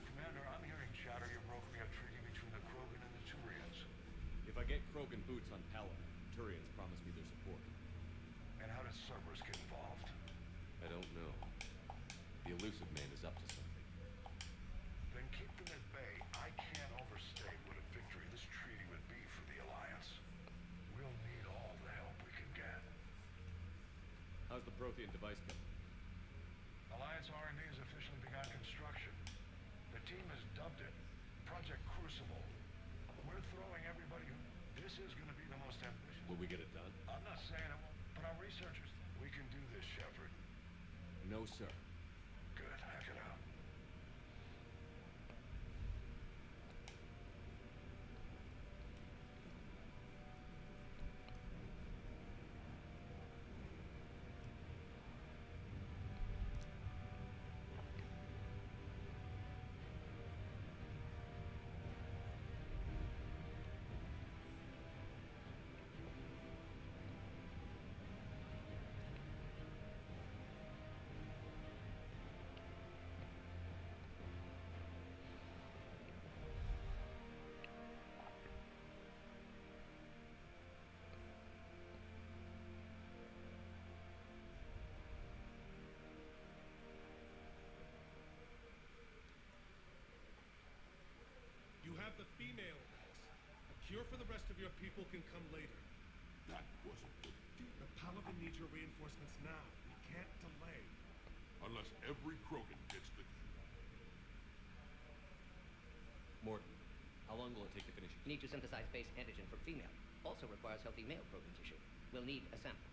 Commander, I'm hearing chatter you're brokering a treaty between the Krogan and the Turians. If I get Krogan boots on Pella, Turians promise me their support. And how does Cerberus get involved? I don't know. The elusive man is up to something. Then keep them at bay. I can't overstate what a victory this treaty would be for the Alliance. We'll need all the help we can get. How's the Prothean device coming? Alliance R&D has officially begun construction. The team has dubbed it Project Crucible. We're throwing everybody who... This is going to be the most ambitious... Will we get it done? I'm not saying it won't, but our researchers... We can do this, Shepard. No, sir. Good, hack it out. You have the female, Rex. A cure for the rest of your people can come later. That wasn't the deal. The Paladin needs your reinforcements now. We can't delay. Unless every Krogan gets the cure. Morton, how long will it take to finish it? Need to synthesize base antigen from female. Also requires healthy male Krogan tissue. We'll need a sample.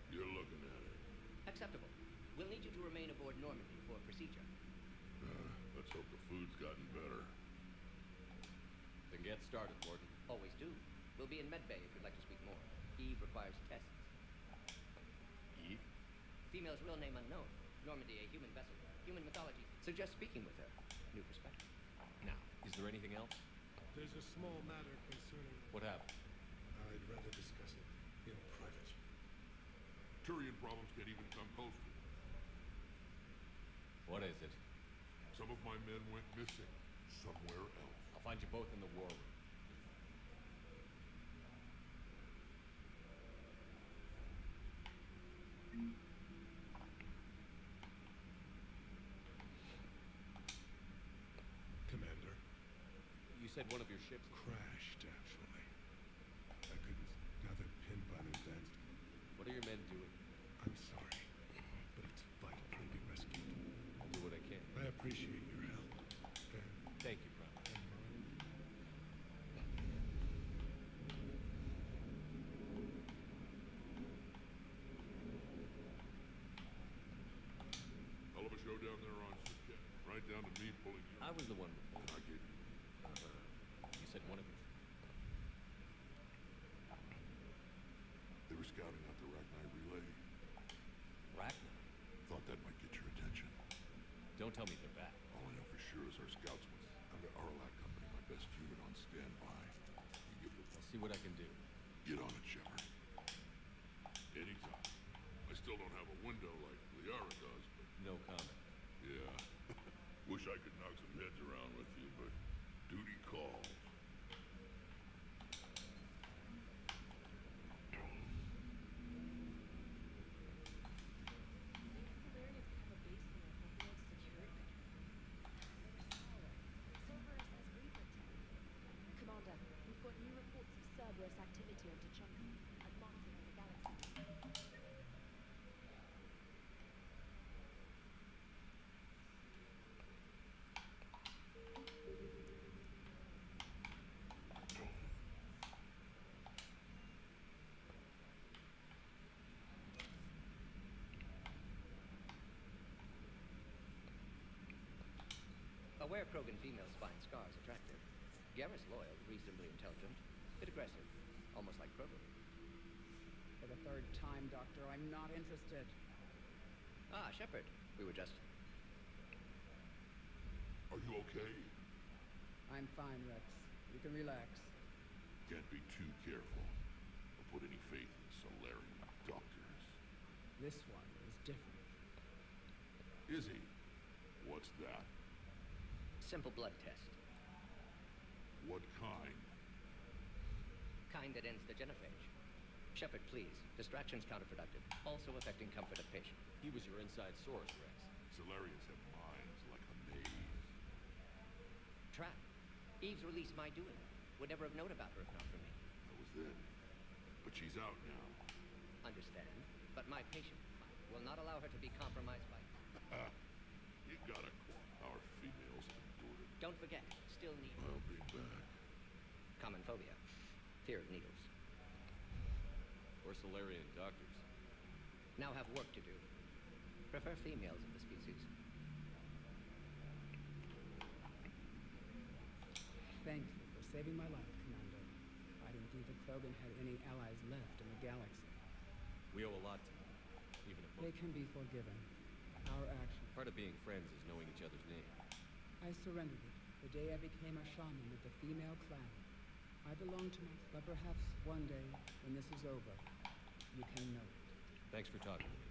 You're looking at it. Acceptable. We'll need you to remain aboard Normandy for procedure. Let's hope the food's gotten better. Then get started, Morton. Always do. We'll be in medbay if you'd like to speak more. Eve requires tests. Eve? Female's real name unknown. Normandy, a human vessel. Human mythology suggests speaking with her. New perspective. Now, is there anything else? There's a small matter concerning... What happened? I'd rather discuss it in private. Turian problems can't even come close to it. What is it? Some of my men went missing somewhere else. I'll find you both in the war room. Commander. You said one of your ships Crashed, actually. I couldn't gather pin by an advanced. What are your men doing? I'm sorry, but it's vital they be rescued. I'll do what I can. I appreciate your help. And Thank you, Prime. Hell of a show down there on Sukkot. Right down to me pulling you. I was the one. And I gave you. You said one of your. They were scouting out the Rachni relay. Rachni? Thought that might get your attention. Don't tell me they're back. All I know for sure is our scouts was under Arlac Company, my best unit on standby. You give it I'll see what I can do. Get on it, Shepard. Anytime. I still don't have a window like Liara does, but... No comment. Yeah. Wish I could knock some heads around with you, but duty calls. Cerberus activity on T'Chunga, advancing in the galaxy. Aware Krogan females find scars attractive. Garrus loyal, reasonably intelligent, bit aggressive, almost like Krogan. For the third time, Doctor, I'm not interested. Ah, Shepard. We were just... Are you okay? I'm fine, Rex. You can relax. Can't be too careful. Or put any faith in Solarian doctors. This one is different. Is he? What's that? Simple blood test. What kind? Kind that ends the genophage. Shepard, please. Distraction's counterproductive. Also affecting comfort of patient. He was your inside source, Rex. Solarians have minds like a maze. Trap. Eve's release my doing. Would never have known about her if not for me. That was then. But she's out now. Understand. But my patient will not allow her to be compromised by... You gotta quit. Our females endured it. Don't forget, still need... I'll be back. Common phobia. Fear of needles. Or Solarian doctors. Now have work to do. Prefer females of the species. Thank you for saving my life, Commander. I didn't think the Krogan had any allies left in the galaxy. We owe a lot to them, even if They can be forgiven. Our actions. part of being friends is knowing each other's name. I surrendered it the day I became a shaman of the female clan. I belong to my... But perhaps one day, when this is over, you can know it. Thanks for talking to me.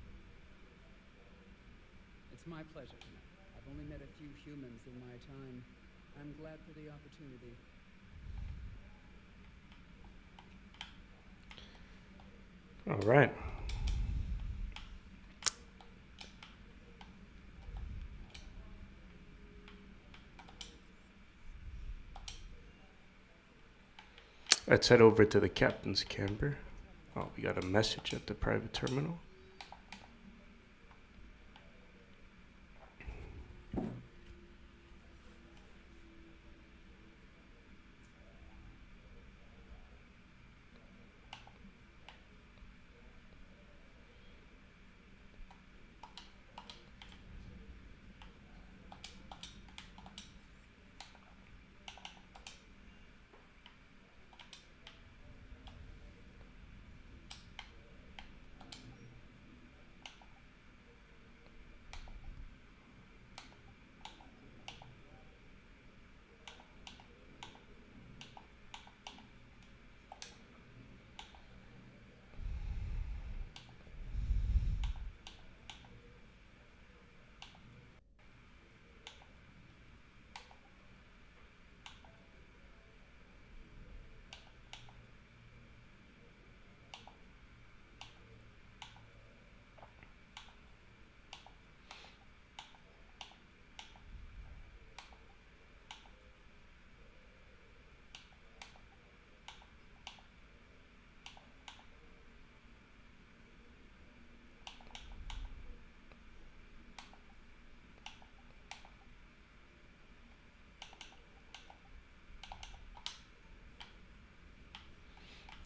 It's my pleasure, Commander. I've only met a few humans in my time. I'm glad for the opportunity. All right. Let's head over to the captain's camber. Oh, we got a message at the private terminal.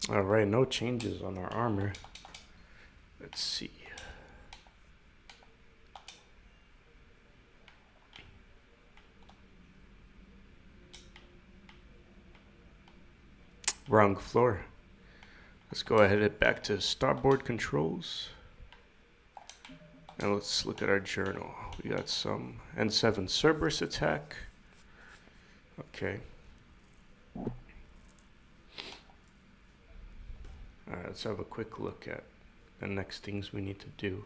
All right, no changes on our armor. Let's see. Wrong floor. Let's go ahead and head back to starboard controls. And let's look at our journal. We got some N7 Cerberus attack. Okay. Alright, let's have a quick look at the next things we need to do.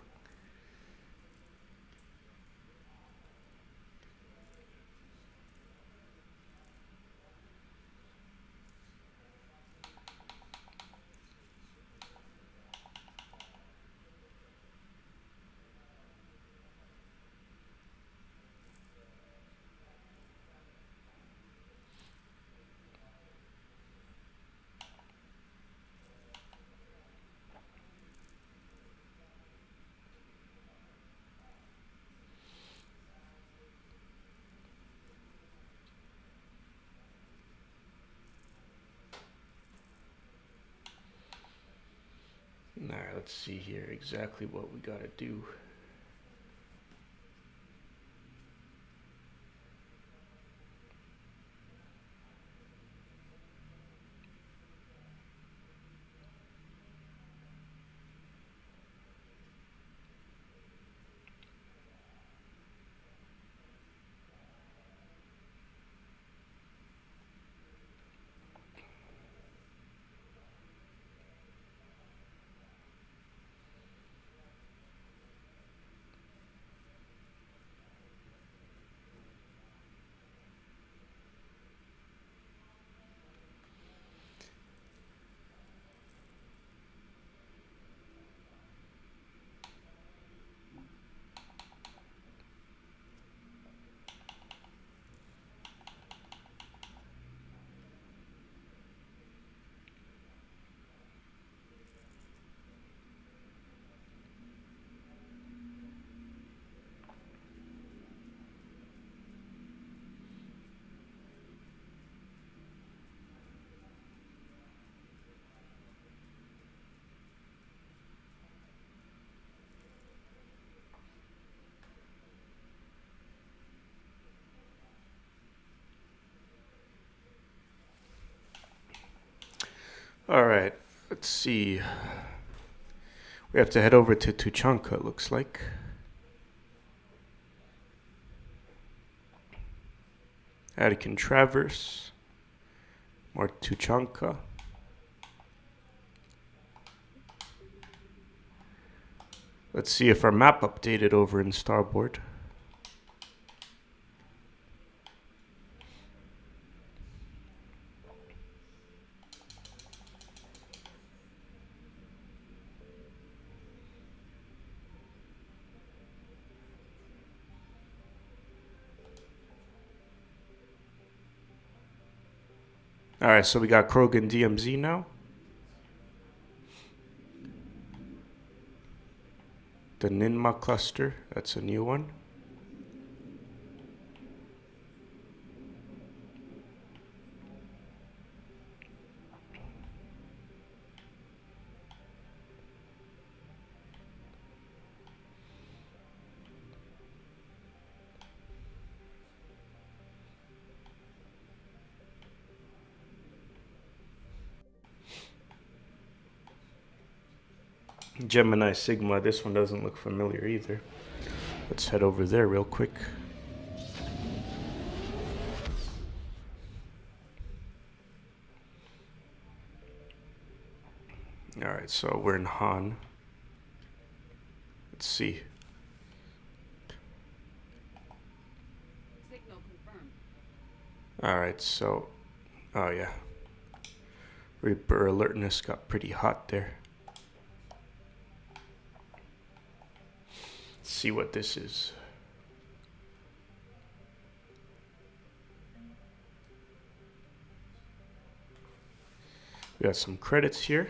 let's see here exactly what we gotta do. All right, let's see. We have to head over to Tuchanka, it looks like. Atican Traverse. More Tuchanka. Let's see if our map updated over in Starboard. Alright, so we got Krogan DMZ now. The Ninma cluster, that's a new one. Gemini Sigma, this one doesn't look familiar either. Let's head over there real quick. Alright, so we're in Han. Let's see. Signal confirmed. Alright, so, oh yeah. Reaper alertness got pretty hot there. Let's see what this is. We got some credits here.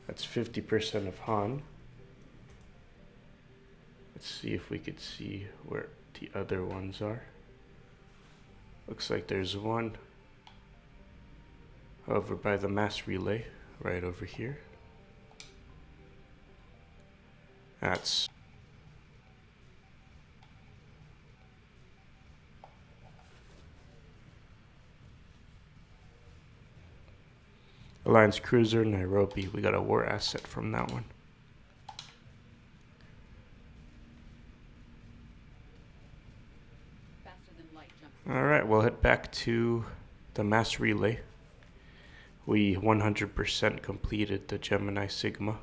That's 50% of Han. Let's see if we could see where the other ones are. Looks like there's one over by the mass relay, right over here. That's Alliance Cruiser, Nairobi. We got a war asset from that one. Alright, we'll head back to the mass relay. We 100% completed the Gemini Sigma.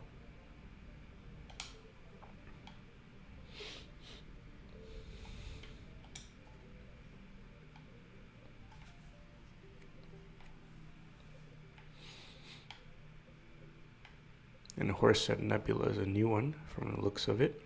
And Horsehead Nebula is a new one from the looks of it.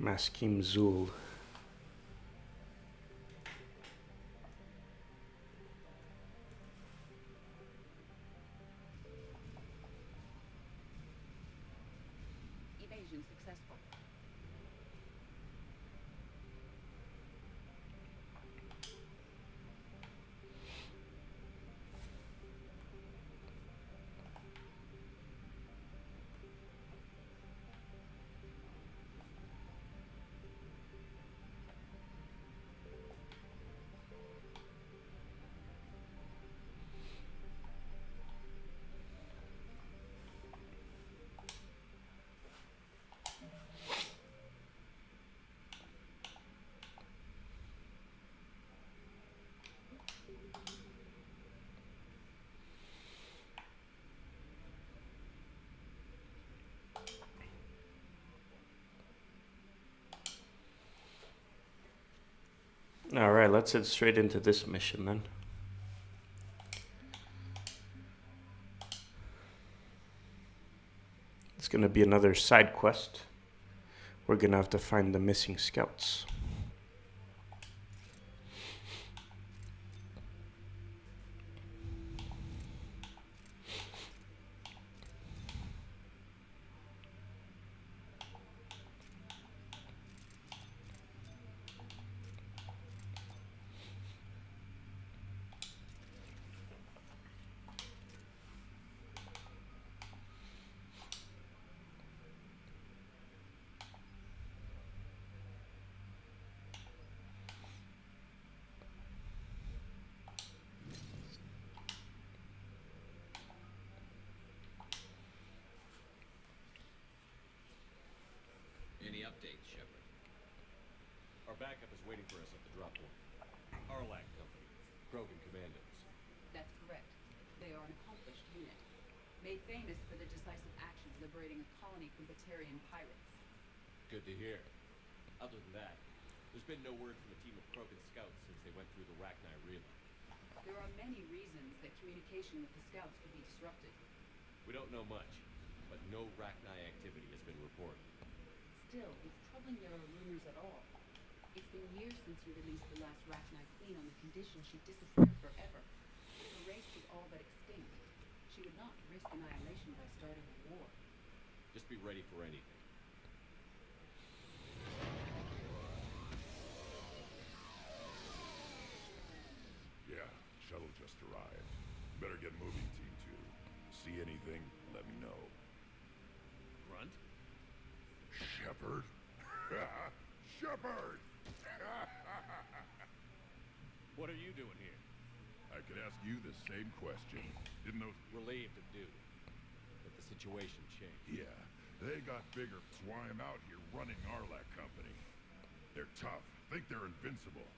Maskim Zul. Evasion successful. Alright, let's head straight into this mission then. It's gonna be another side quest. We're gonna have to find the missing scouts. Any updates, Shepard? Our backup is waiting for us at the drop point. Arlac Company, Krogan Commandos. That's correct. They are an accomplished unit, made famous for their decisive action liberating a colony from Batarian pirates. Good to hear. Other than that, there's been no word from a team of Krogan scouts since they went through the Rachni relay. There are many reasons that communication with the scouts could be disrupted. We don't know much, but no Rachni activity has been reported. Still, it's troubling there are rumors at all. It's been years since you released the last Rachni Queen on the condition she'd disappear forever. If the race was all but extinct, she would not risk annihilation by starting a war. Just be ready for anything. Yeah, shuttle just arrived. Better get moving, Team 2. See anything, let me know. Grunt? Shepard? Shepard! What are you doing here? I could ask you the same question. Didn't those... Relieved of duty. But the situation changed. Yeah, they got bigger. That's why I'm out here running Arlac Company. They're tough. Think they're invincible.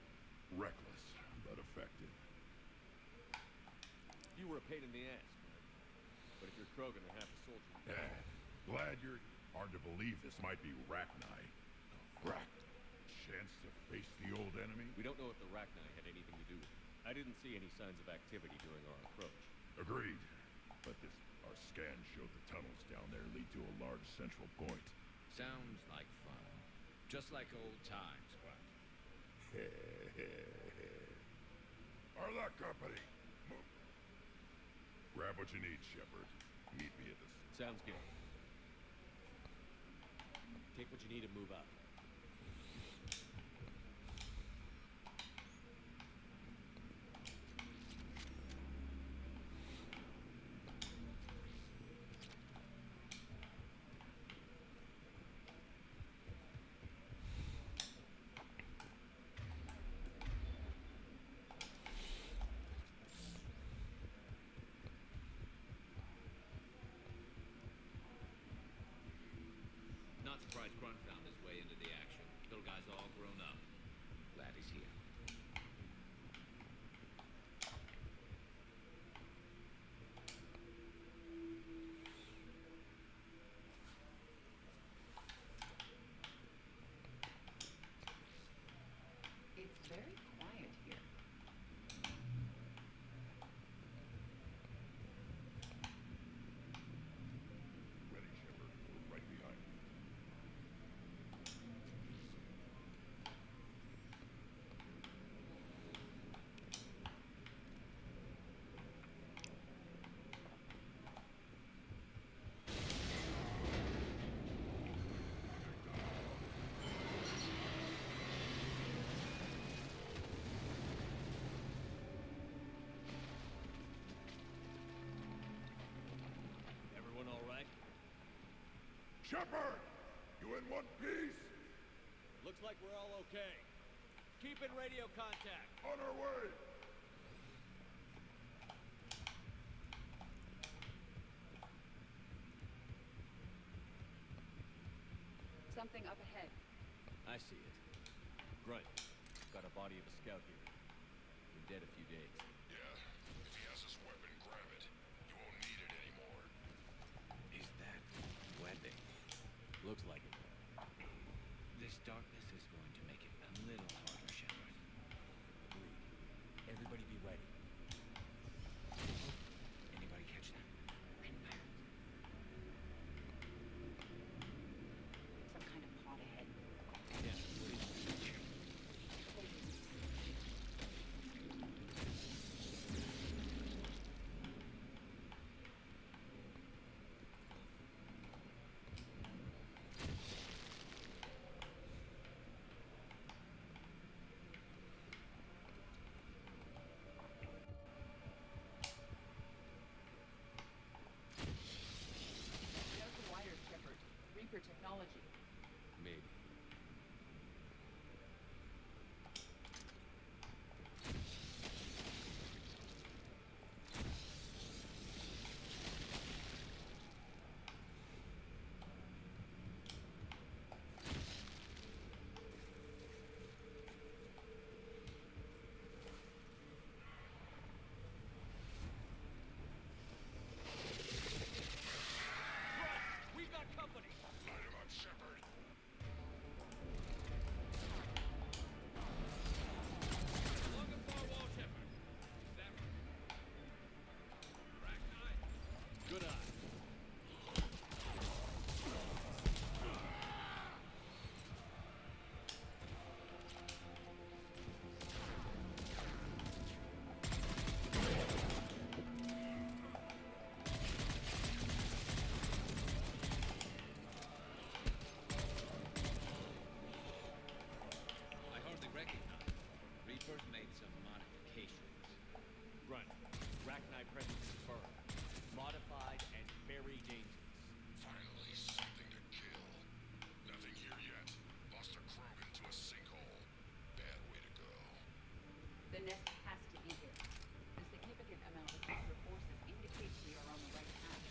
Reckless, but effective. You were a pain in the ass, man. But if you're Krogan and half a soldier... Yeah, glad you're... Hard to believe this might be Rachni. Rak. Chance to face the old enemy? We don't know if the Rachni had anything to do with it. I didn't see any signs of activity during our approach. Agreed. But our scan showed the tunnels down there lead to a large central point. Sounds like fun. Just like old times, Grunt. Arlac Company! Move. Grab what you need, Shepard. Meet me at the... Sounds good. Take what you need and move out. Not surprised Grunt found his way into the action. Little guy's all grown up. Glad he's here. It's very quiet here. Ready, Shepard. We're right behind you. Shepard! You in one piece? Looks like we're all okay. Keep in radio contact. On our way! Something up ahead. I see it. Grunt, got a body of a scout here. Been dead a few days. Yeah, if he has his weapon, grab it. You won't need it anymore. Is that webbing? Looks like it. This darkness is going to make it a little harder, Shepard. Agreed. Everybody be ready. Anybody catch that? Some kind of pod ahead. Yeah, what is it? There's the wires, Shepard. Reaper technology. Maybe. We got company! Light him up, Shepard. Along the far wall, Shepard. That rack eye. Good eye. I hardly recognize. Reapers made some modifications. Grunt, Rachni presence confirmed. Modified and very dangerous. Finally, something to kill. Nothing here yet. Lost a Krogan to a sinkhole. Bad way to go. The nest has to be here. The significant amount of extra forces indicates we are on the right path.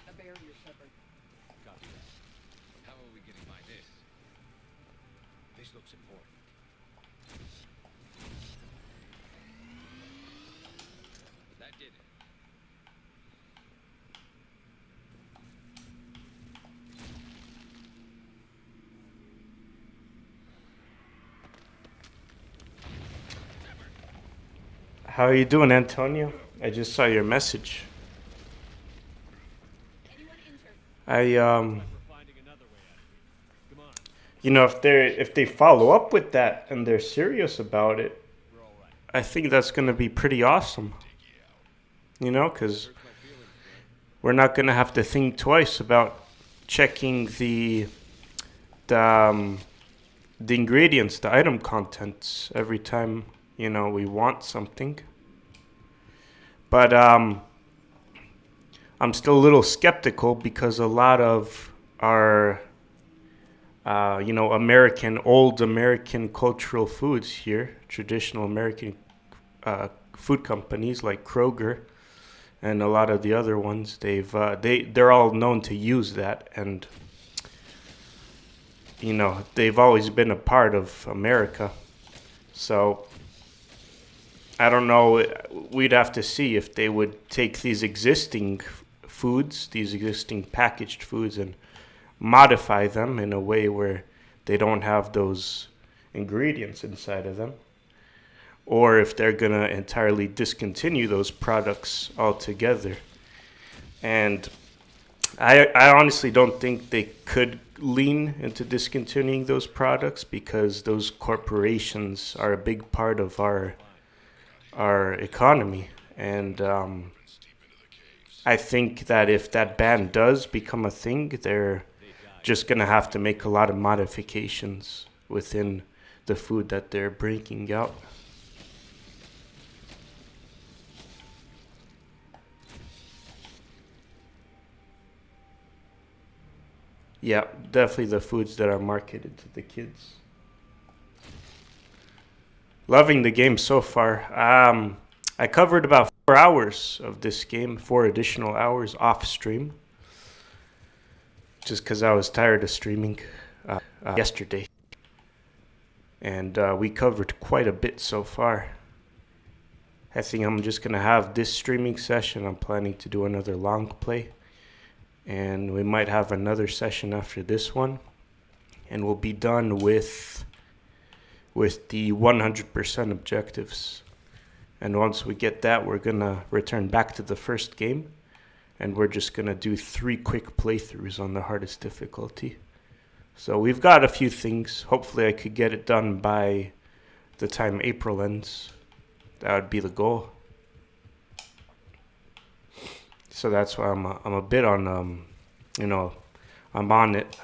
A barrier, Shepard. Copy that. How are we getting by this? This looks important. That did it. How are you doing, Antonio? I just saw your message. Anyone injured? I We're finding another way out of here. Come on, you know, if they follow up with that and they're serious about it, we're all right. I think that's going to be pretty awesome. You know, because Hurts my feelings, Grunt. we're not going to have to think twice about checking the ingredients, the item contents every time, you know, we want something. But I'm still a little skeptical because a lot of our you know, old American cultural foods here, traditional American food companies like Kroger and a lot of the other ones, they're all known to use that, and you know, they've always been a part of America. So I don't know, we'd have to see if they would take these existing foods, these existing packaged foods, and modify them in a way where they don't have those ingredients inside of them, or if they're going to entirely discontinue those products altogether. And I honestly don't think they could lean into discontinuing those products because those corporations are a big part of our economy, and I think that if that ban does become a thing, they're just gonna have to make a lot of modifications within the food that they're breaking out. Yeah, definitely the foods that are marketed to the kids. Loving the game so far. I covered about 4 hours of this game, 4 additional hours off stream, just because I was tired of streaming yesterday. And we covered quite a bit so far. I think I'm just going to have this streaming session. I'm planning to do another long play. And we might have another session after this one. And we'll be done with the 100% objectives. And once we get that, we're going to return back to the first game. And we're just going to do 3 quick playthroughs on the hardest difficulty. So we've got a few things. Hopefully I could get it done by the time April ends. That would be the goal. So that's why I'm a bit on, I'm on it.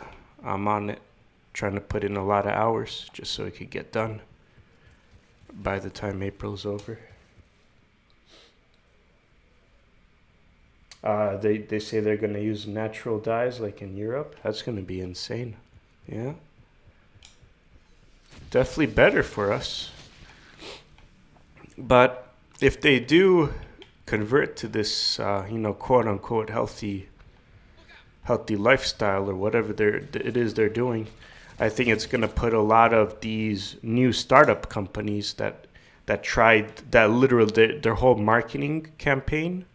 Trying to put in a lot of hours just so it could get done by the time April's over. They say they're going to use natural dyes like in Europe. That's going to be insane. Yeah. Definitely better for us. But if they do convert to this, quote unquote healthy lifestyle or whatever it is they're doing, I think it's going to put a lot of these new startup companies that literally their whole marketing campaign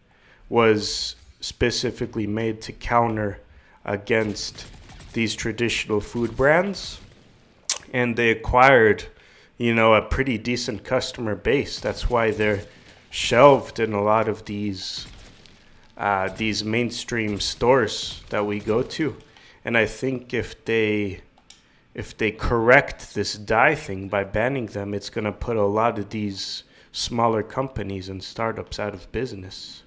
was specifically made to counter against these traditional food brands, and they acquired a pretty decent customer base. That's why they're shelved in a lot of these mainstream stores that we go to. And I think if they correct this dye thing by banning them, it's going to put a lot of these smaller companies and startups out of business.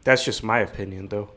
That's just my opinion, though.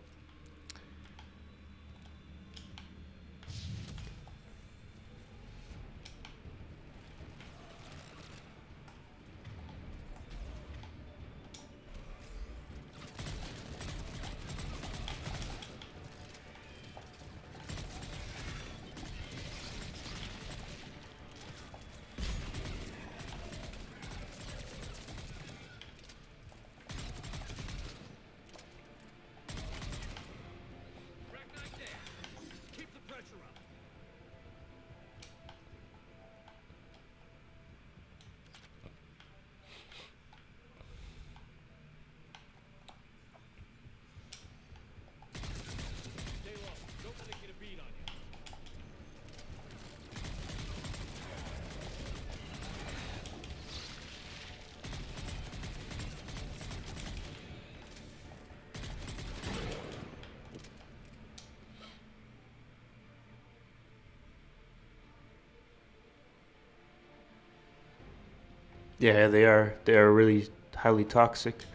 Yeah, they are really highly toxic.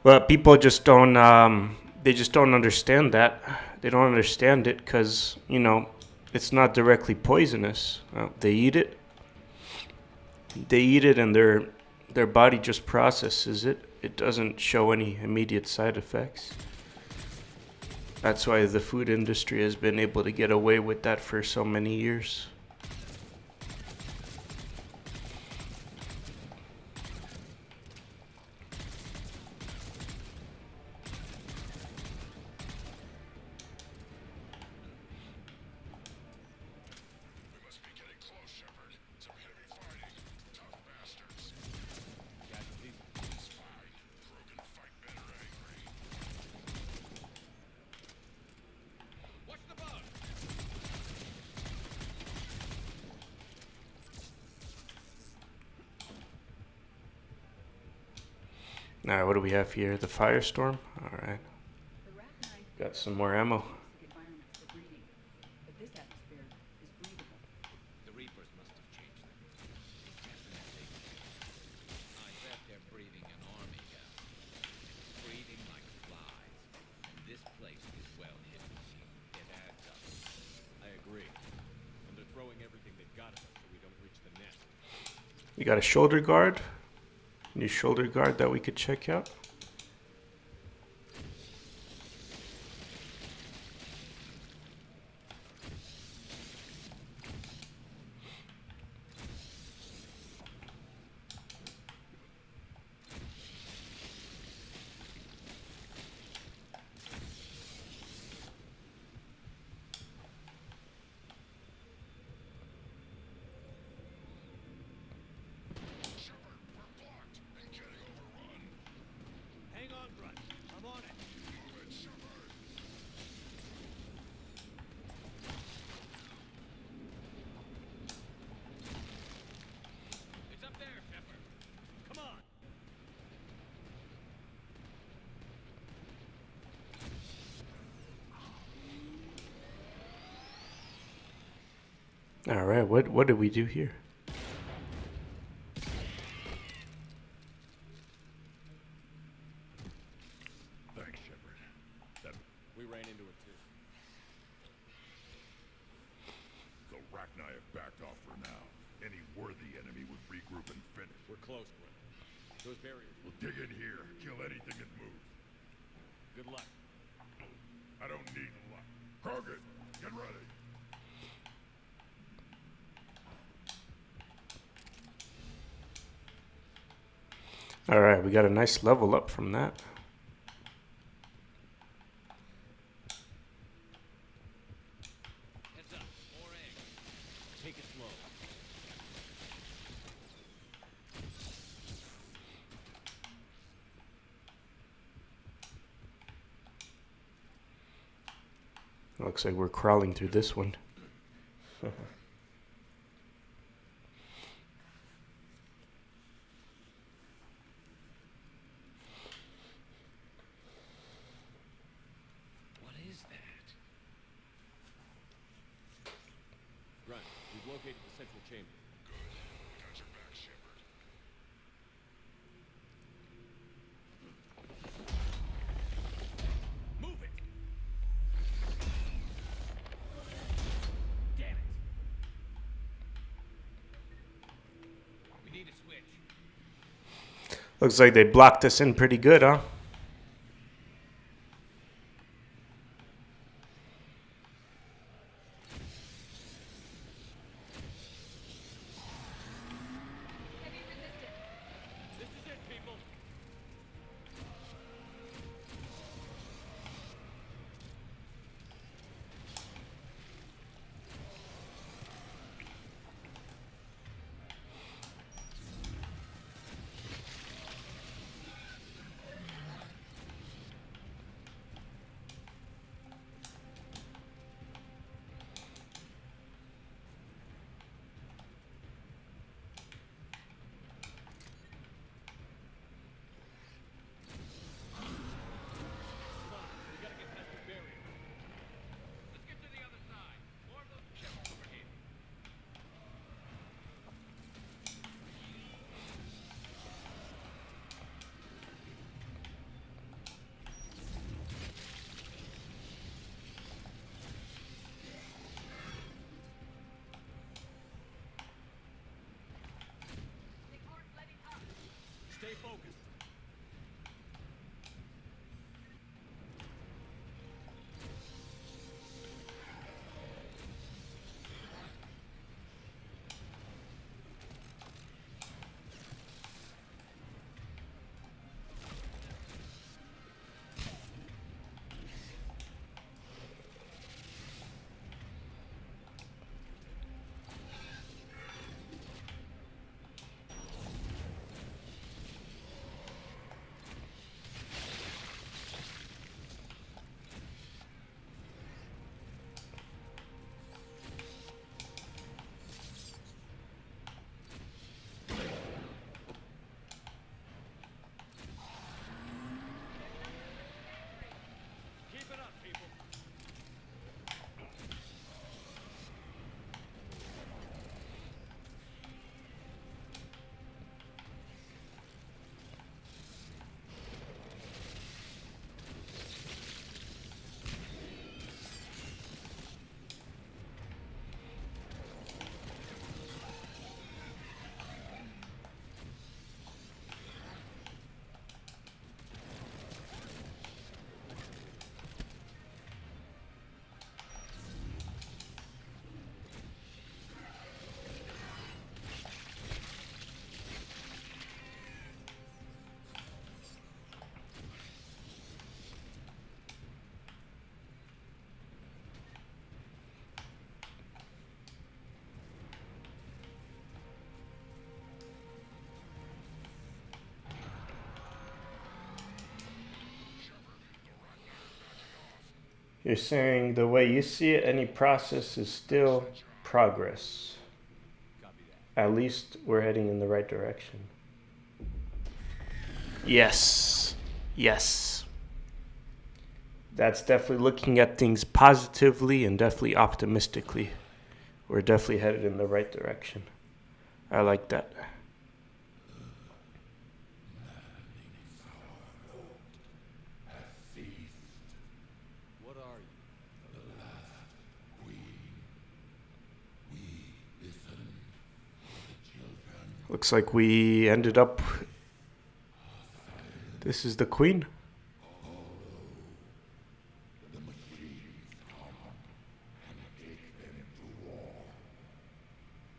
But people just don't understand that. They don't understand it because, it's not directly poisonous. They eat it. And their body just processes it. It doesn't show any immediate side effects. That's why the food industry has been able to get away with that for so many years. Alright, what do we have here? The Firestorm? Alright. Got some more ammo. Environments for breeding, but this atmosphere is breathable. The Reapers must have changed them. Definitely. I bet they're breathing an army gas. Breathing like flies. And this place is well hidden. It adds up. I agree. And they're throwing everything they've got at us so we don't reach the nest. We got a shoulder guard. New shoulder guard that we could check out. Hang on, Grunt. I'm on it. It's up there, Shepard. Come on. Alright, what did we do here? Thanks, Shepard. We ran into it too. The Rachni have backed off for now. Any worthy enemy would regroup and finish. We're close, Grunt. Those barriers. We'll dig in here, kill anything that moves. Good luck. I don't need luck. Krogan, get ready. Alright, we got a nice level up from that. Heads up. More eggs. Take it slow. Looks like we're crawling through this one. What is that? Grunt, we've located the central chamber. Good. Got your back, Shepard. Move it! Damn it! We need a switch. Looks like they blocked us in pretty good, huh? Heavy resistance. This is it, people. You're saying the way you see it, any process is still progress. At least we're heading in the right direction. Yes. Yes. That's definitely looking at things positively and definitely optimistically. We're definitely headed in the right direction. I like that. What are you? The last queen. We listen for the children. Looks like we ended up. This is the queen. The machines come and take them to war.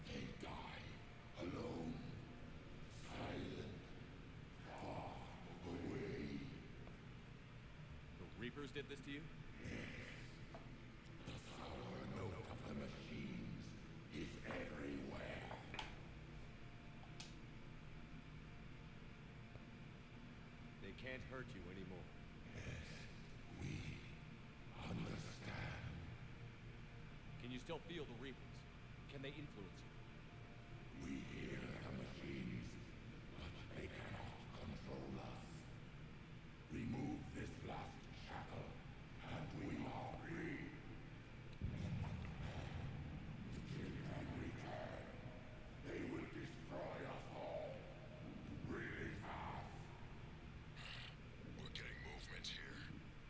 They die alone, silent, far away. The Reapers did this to you? The sour note of the machines is everywhere. They can't hurt you anymore. We understand. Can you still feel the Reapers? Can they influence you? We hear the machines, but they cannot control us. Remove this last shackle, and we are free. The children return. They will destroy us all. Really fast. We're getting movement here.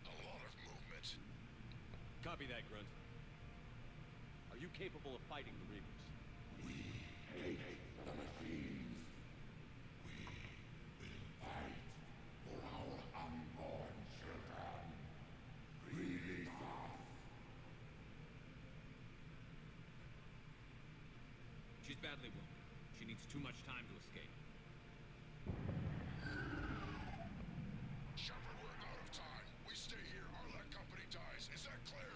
A lot of movement. Copy that, Grunt. Are you capable of fighting the Reapers? We hate the machines. We will fight for our unborn children. Release us. She's badly wounded. She needs too much time to escape. Shepard, we're out of time. We stay here, our Let company dies. Is that clear?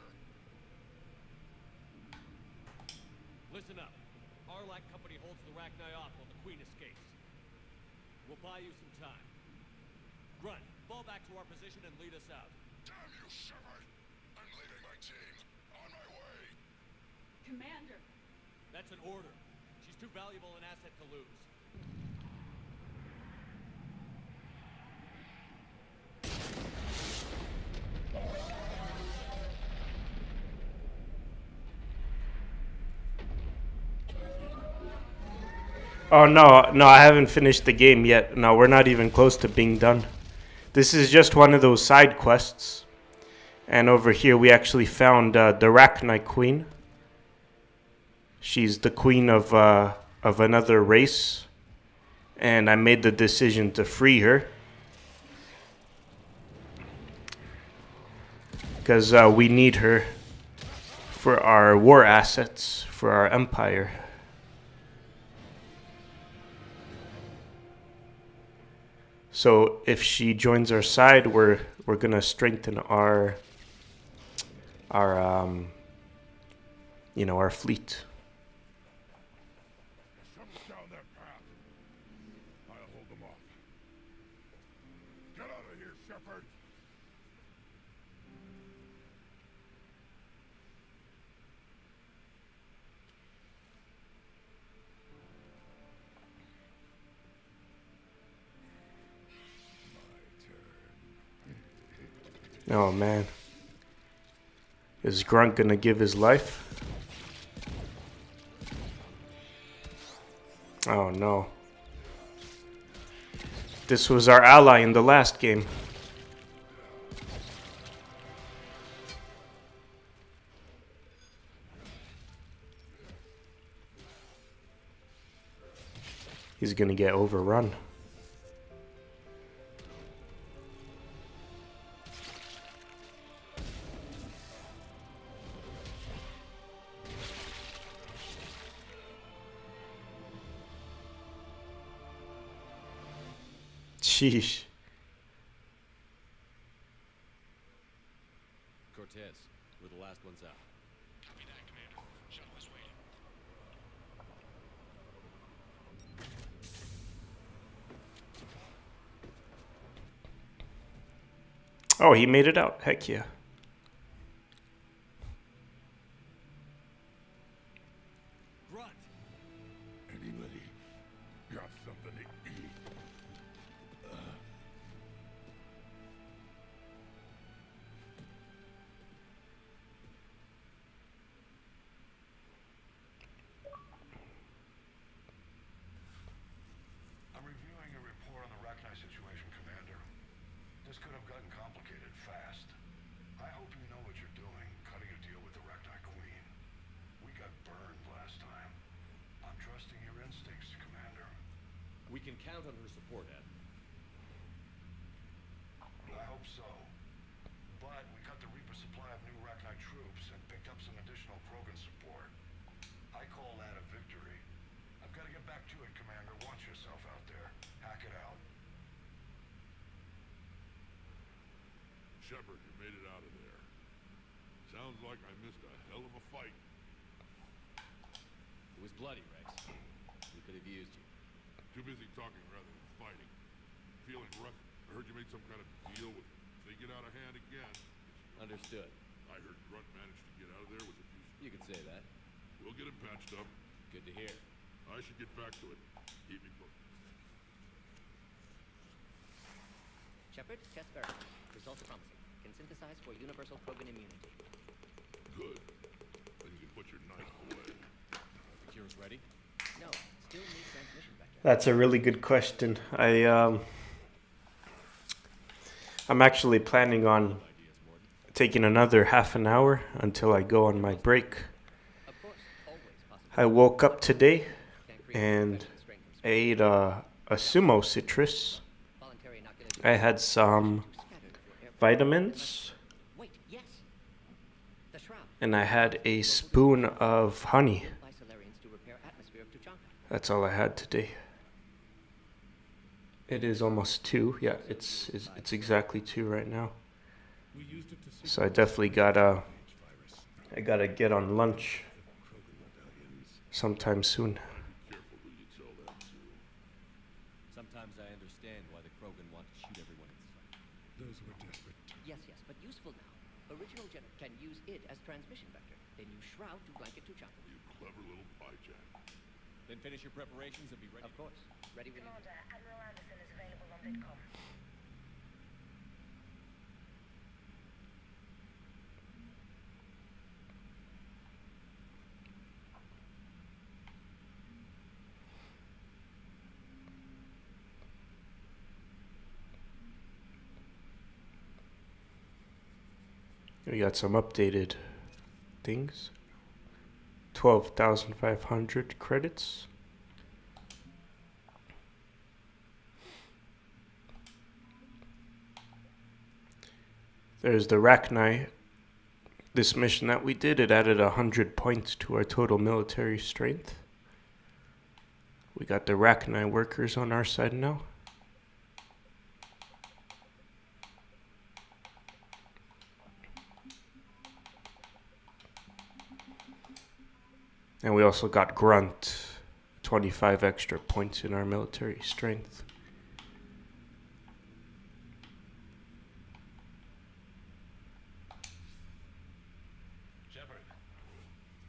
Listen up. Arlac Company holds the Rachni off while the Queen escapes. We'll buy you some time. Grunt, fall back to our position and lead us out. Damn you, Shepard! I'm leaving my team. On my way. Commander! That's an order. She's too valuable an asset to lose. Oh no, I haven't finished the game yet. No, we're not even close to being done. This is just one of those side quests. And over here we actually found the Rachni Queen. She's the queen of another race. And I made the decision to free her. Because we need her for our war assets, for our empire. So if she joins our side, we're gonna strengthen our our fleet. Shut down their path. I'll hold them off. Get out of here, Shepard. Oh man. Is Grunt gonna give his life? Oh no. This was our ally in the last game. He's gonna get overrun. Sheesh. Cortez, we're the last ones out. Copy that, Commander. Shuttle is waiting. Oh, he made it out. Heck yeah. could have gotten complicated fast. I hope you know what you're doing, cutting a deal with the Rachni Queen. We got burned last time. I'm trusting your instincts, Commander. We can count on her support, Ed. I hope so. But we cut the Reaper supply of new Rachni troops and picked up some additional Krogan support. I call that a victory. I've got to get back to it, Commander. Watch yourself out there. Hack it out. Shepard, you made it out of there. Sounds like I missed a hell of a fight. It was bloody, Rex. We could have used you. Too busy talking rather than fighting. Feeling rough. I heard you made some kind of deal with thinking out of hand again. Understood. I heard Grunt managed to get out of there with a few... You could say that. We'll get him patched up. Good to hear. I should get back to it. Keep me posted. Shepard, test verified. Results promising. Can synthesize for universal Krogan immunity. Good. Then you can put your knife away. The cure's ready? No, still need transmission vector. That's a really good question. I'm actually planning on taking another half an hour until I go on my break. Of course, always possible. I woke up today and I ate a sumo citrus. Voluntary inoculation. I had some vitamins Wait, yes. The shroud. and I had a spoon of honey. By Solarians to repair atmosphere of Tuchanka. That's all I had today. It is almost 2. Yeah, it's exactly 2 right now. So I definitely gotta get on lunch sometime soon. Careful who you tell that to. Sometimes I understand why the Krogan want to shoot everyone in sight. Those were desperate. Yes, but useful now. Original Gen can use it as transmission vector. Then use shroud to blanket Tuchanka. You clever little hijack. Then finish your preparations and be ready. Of course. Ready when you Commander, Admiral Anderson is available on VidCom. We got some updated things. 12,500 credits. There's the Rachni. This mission that we did, it added 100 points to our total military strength. We got the Rachni workers on our side now. And we also got Grunt, 25 extra points in our military strength. Shepard,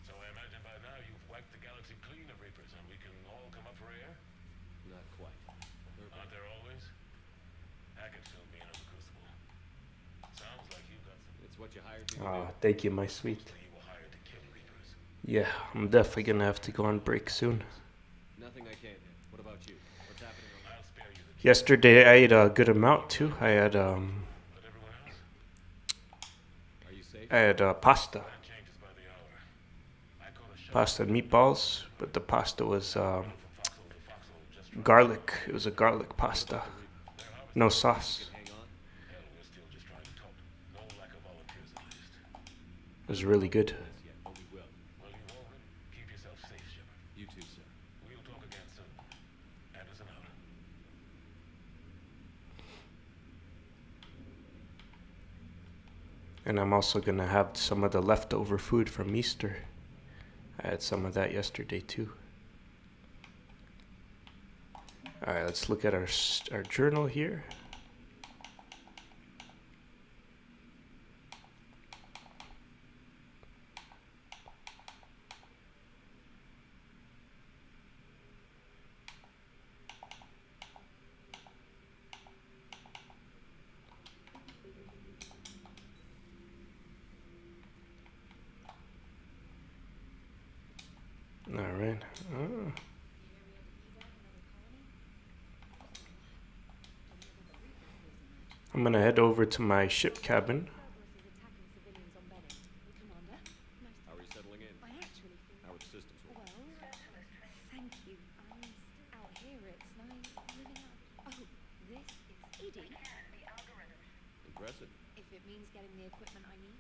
so I imagine by now you've wiped the galaxy clean of Reapers and we can all come up for air? Not quite. Aren't there always? Hackett filled me in on the Crucible. Sounds like you got some... It's what you hired me to Ah, do. thank you, my sweet. You were hired to kill Reapers. Yeah, I'm definitely gonna have to go on break soon. Nothing I can't do. What about you? What's happening on I'll spare you the... Yesterday I ate a good amount too. I had But everyone else? Are you safe? pasta, That changes by the hour. I call a shot pasta and meatballs, but the pasta was from foxhole to foxhole just right. garlic. It was a garlic pasta, no sauce. Hang on. Hell, we're still just trying to talk. No lack of volunteers at least. It was really good. Yeah, but we will. Well, you all good? Keep yourself safe, Shepard. You too, sir. We'll talk again soon. Anderson out. And I'm also gonna have some of the leftover food from Easter. I had some of that yesterday too. All right, let's look at our journal here. All right. I'm gonna head over to my ship cabin. How are you settling in? I actually think... How are the systems working? Well, thank you. I'm out here. It's nice living out. Oh, this is Edie. Impressive. If it means getting the equipment I need.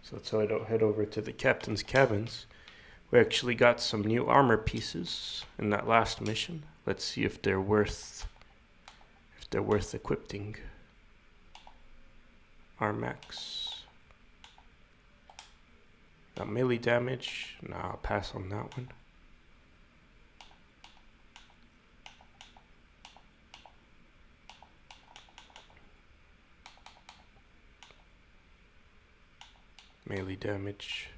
So let's head over to the captain's cabins. We actually got some new armor pieces in that last mission. Let's see if they're worth equipping. Armax. Got melee damage. Nah, I'll pass on that one. Melee damage.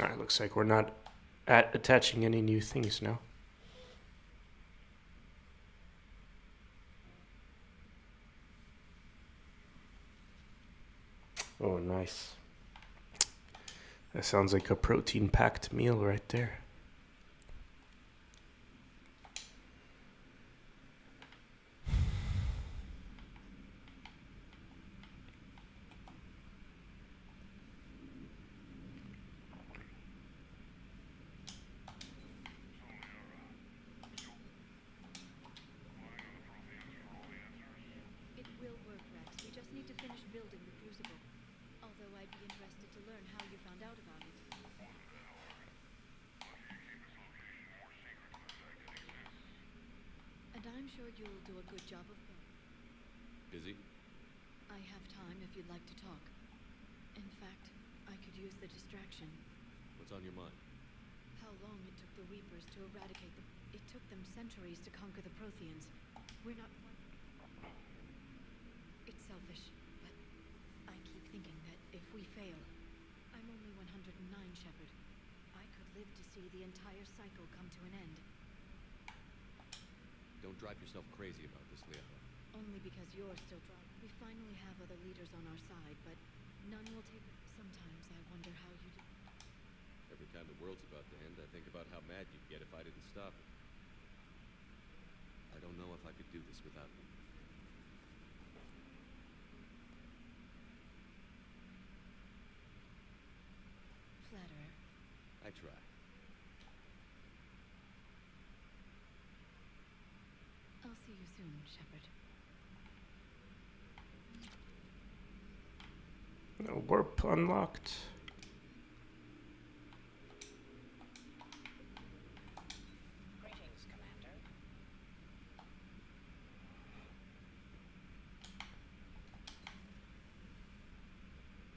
Alright, looks like we're not attaching any new things now. Oh, nice. That sounds like a protein-packed meal right there. It will work, Rex. We just need to finish building the crucible. Although I'd be interested to learn how you found out about it. And I'm sure you'll do a good job of both. Busy? I have time if you'd like to talk. In fact, I could use the distraction. What's on your mind? How long it took the Reapers to eradicate them. It took them centuries to conquer the Protheans. We're not... It's selfish, but I keep thinking that if we fail... I'm only 109, Shepard. I could live to see the entire cycle come to an end. Don't drive yourself crazy about this, Liana. Only because you're still driving. We finally have other leaders on our side, but none will take... Sometimes I wonder how you do... Every time the world's about to end, I think about how mad you'd get if I didn't stop it. I don't know if I could do this without you. Flatterer. I try. I'll see you soon, Shepard. No warp unlocked. Greetings, Commander.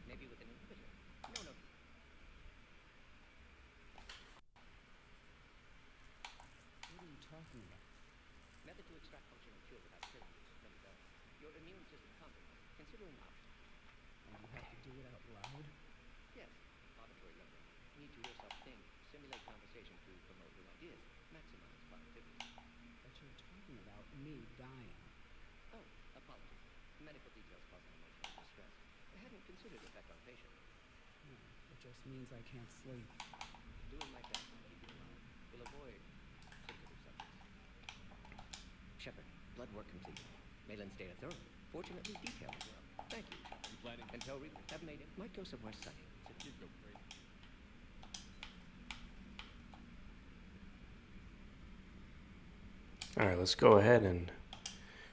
Maybe with an inhibitor. No. What are you talking about? Method to extract functional fuel without killing you. There we go. Your immune system compromised. Consider an option. And you have to do it out loud? Yes. Auditory level. Need to hear yourself think, simulate conversation to promote your ideas, maximize productivity. But you're talking about me dying. Oh, apologies. Medical details causing emotional distress. I hadn't considered effect on patient. It just means I can't sleep. Doing my best to keep you alive. Will avoid sensitive subjects. Shepard, blood work complete. Malin's data thorough. Fortunately detailed as well. Thank you, Shepard. You planning? Until Reapers have made it, might go somewhere sunny. So you go crazy. Alright, let's go ahead and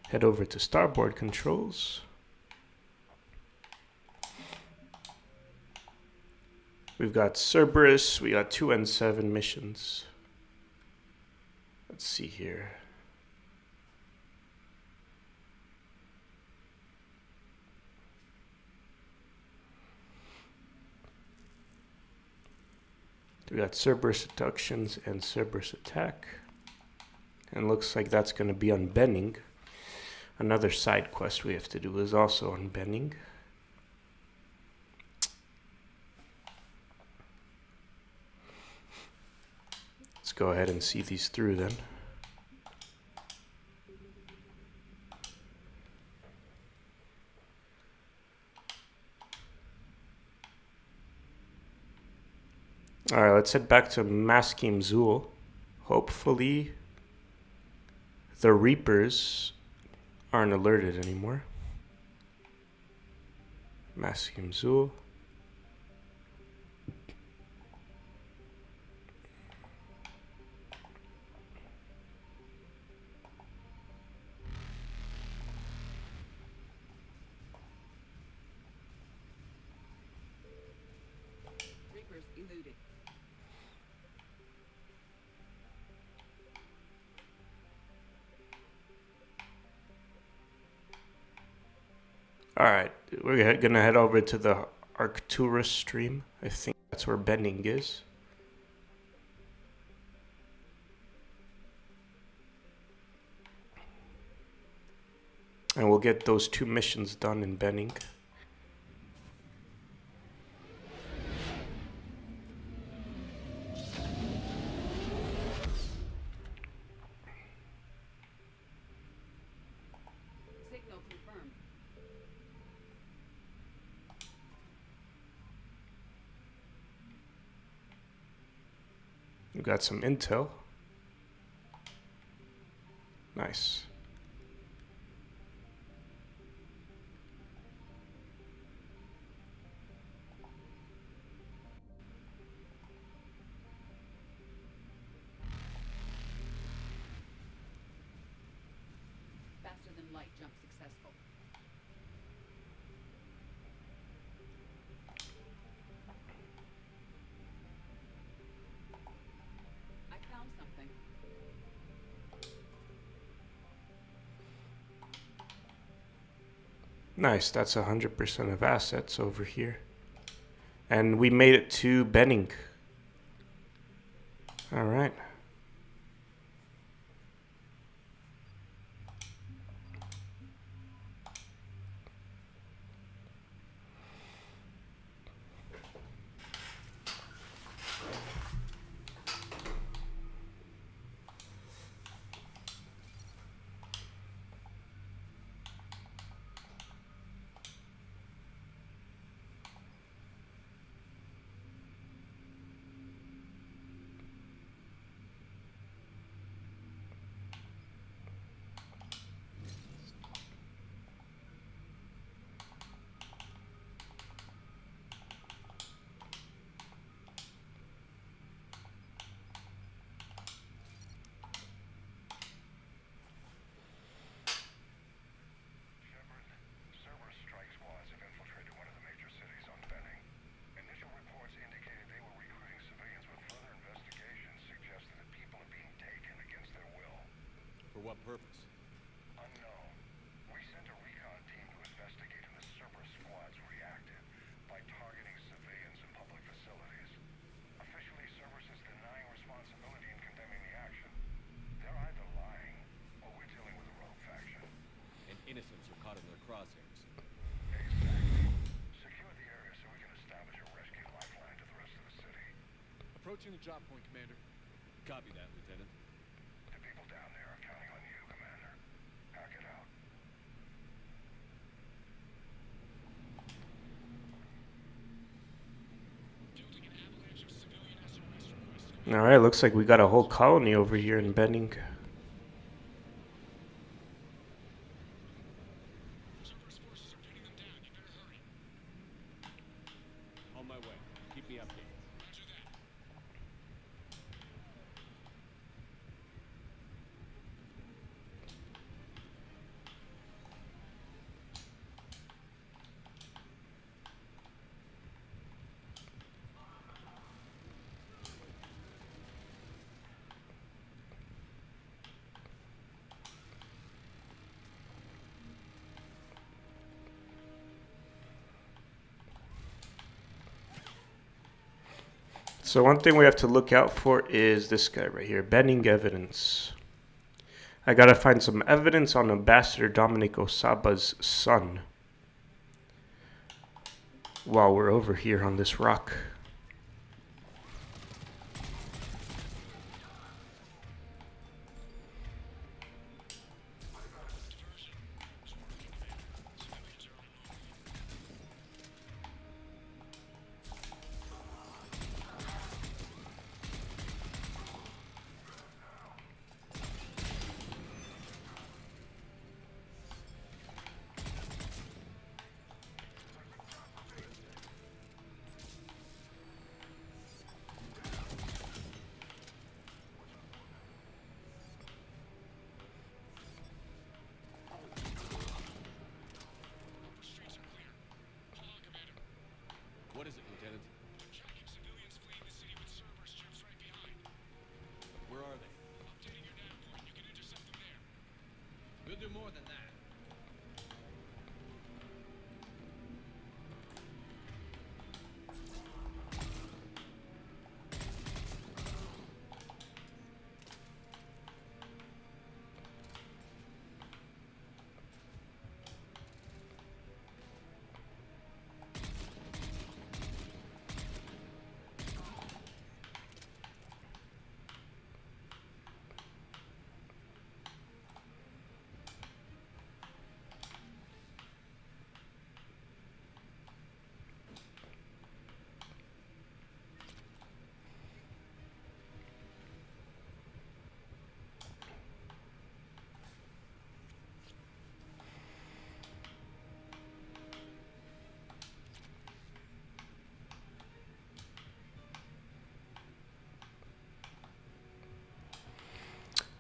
head over to starboard controls. We've got Cerberus, we got 2 and 7 missions. Let's see here. We got Cerberus Abductions and Cerberus Attack. And looks like that's going to be on Benning. Another side quest we have to do is also on Benning. go ahead and see these through then. Alright, let's head back to Maskim Zul. Hopefully the Reapers aren't alerted anymore. Maskim Zul. Reapers eluded. Alright, we're gonna head over to the Arcturus stream. I think that's where Benning is. And we'll get those 2 missions done in Benning. Signal confirmed. We got some intel. Nice. Faster than light jump successful. I found something. Nice, that's 100% of assets over here. And we made it to Benning. Alright. Cerberus strike squads have infiltrated one of the major cities on Benning. Initial reports indicated they were recruiting civilians, but further investigations suggested that people are being taken against their will. For what purpose? Unknown. We sent a recon team to investigate, and the Cerberus squads reacted by targeting civilians and public facilities. Officially, Cerberus is denying responsibility and condemning the action. They're either lying, or we're dealing with a rogue faction. And innocents are caught in their crosshairs. Exactly. Secure the area so we can establish a rescue lifeline to the rest of the city. Approaching the drop point, Commander. Copy that, Lieutenant. The people down there are counting on you, Commander. Hack it out. Alright, looks like we got a whole colony over here in Benning. On my way. Keep me updated. So one thing we have to look out for is this guy right here, Benning evidence. I gotta find some evidence on Ambassador Dominic Osaba's son while we're over here on this rock.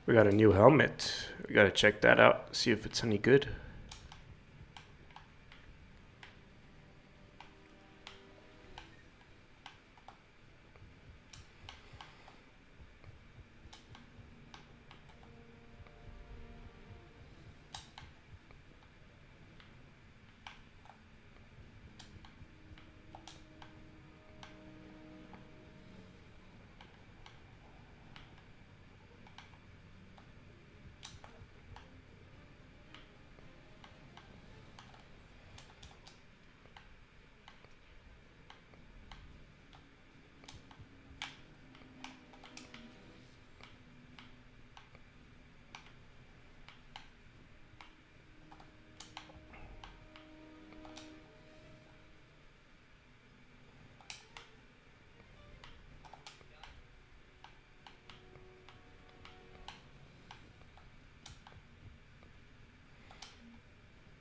We got a new helmet. We gotta check that out, see if it's any good.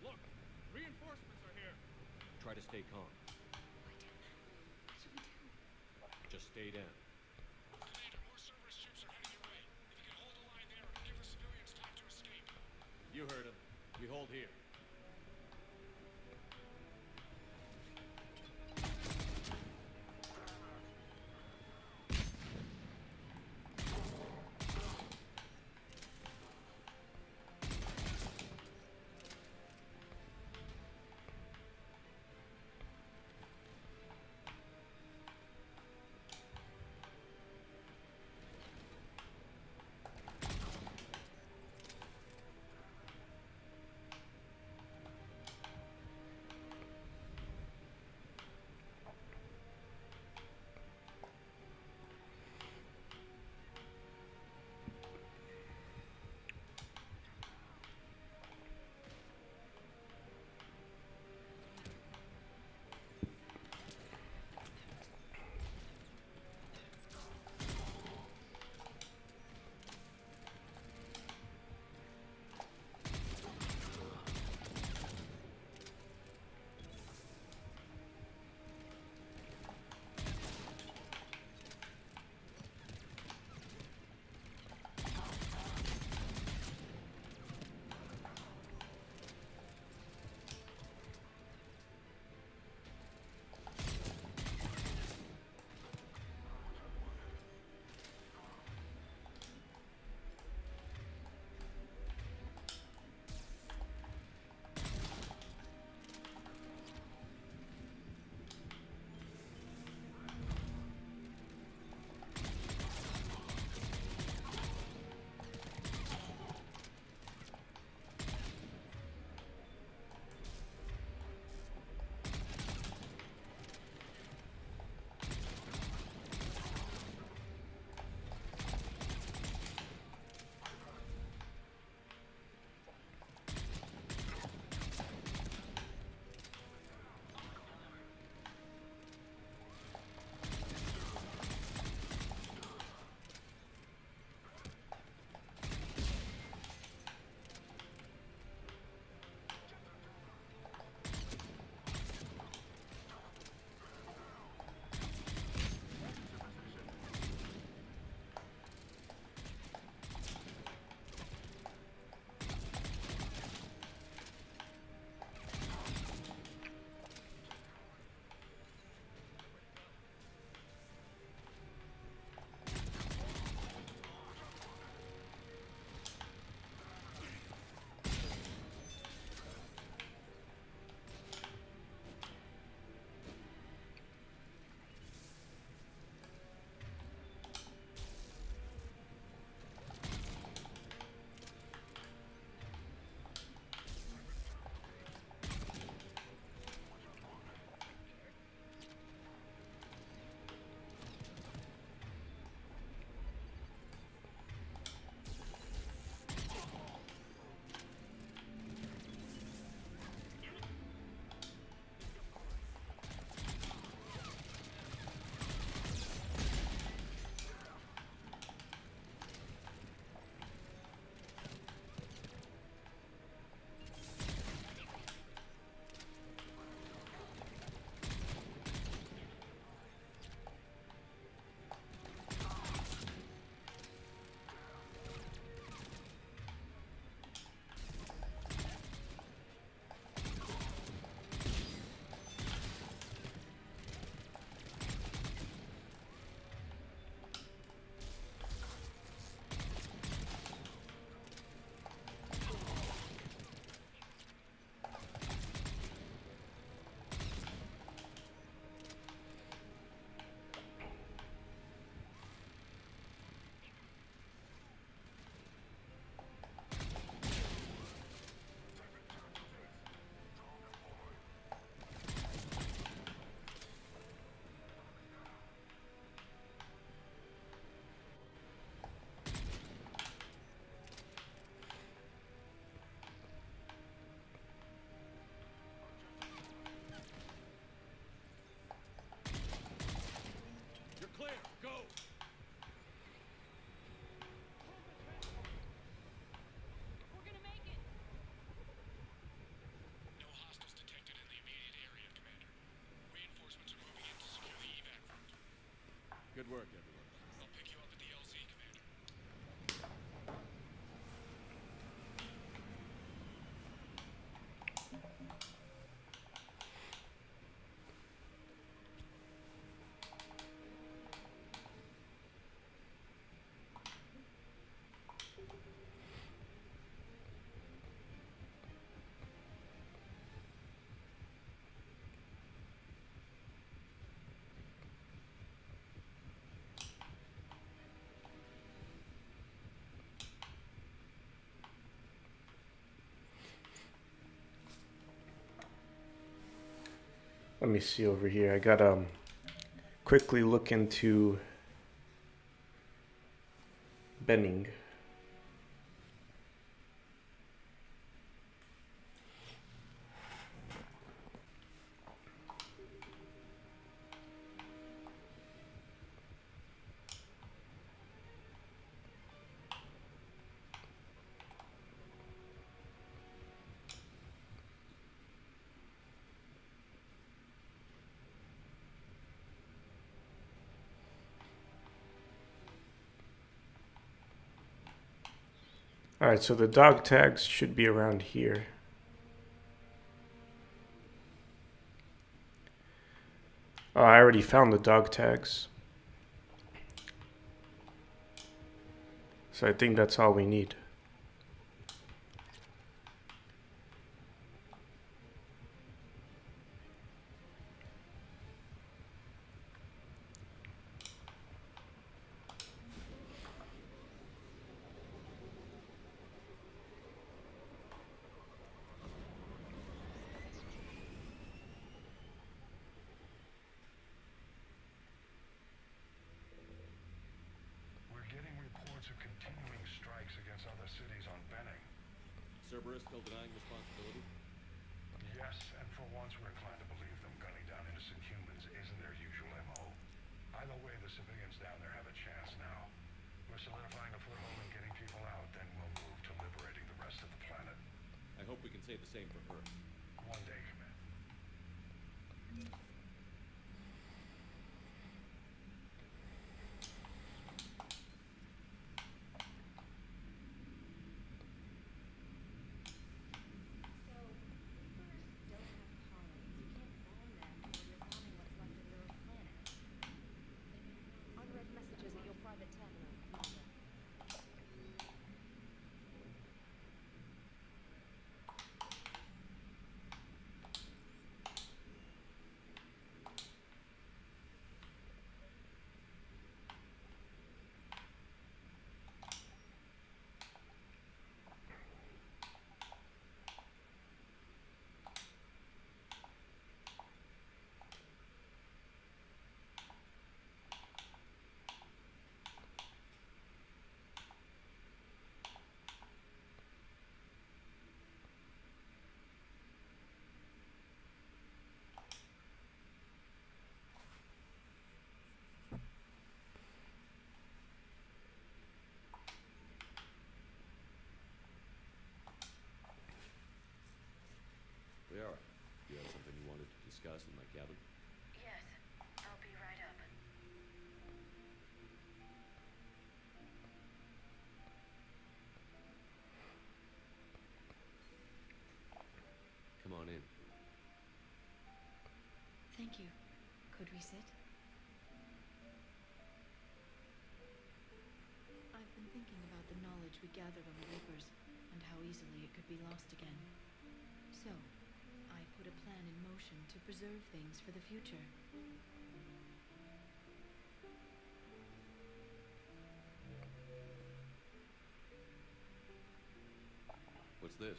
Look, reinforcements are here. Try to stay calm. What should we do? Just stay down. Commander, more Cerberus ships are heading your way. If you can hold the line there, it'll give the civilians time to escape. You heard him. We hold here. Good work, everyone. I'll pick you up at the LZ, Commander. Let me see over here. I gotta quickly look into Benning. Alright, so the dog tags should be around here. Oh, I already found the dog tags. So I think that's all we need. We're getting reports of continuing strikes against other cities on Benning. Cerberus still denying responsibility? Yes, and for once we're inclined to believe them. Gunning down innocent humans isn't their usual MO. Either way, the civilians down there have a chance now. We're solidifying a foothold and getting people out, then we'll move to liberating the rest of the planet. I hope we can say the same for Earth. One day, Commander. So, Reapers don't have colonies. You can't bomb them or you're bombing what's left of your own planet. Unread messages at your private terminal, Commander. We are. You have something you wanted to discuss in my cabin? Yes, I'll be right up. Come on in. Thank you. Could we sit? I've been thinking about the knowledge we gathered on the Reapers and how easily it could be lost again. So, I put a plan in motion to preserve things for the future. What's this?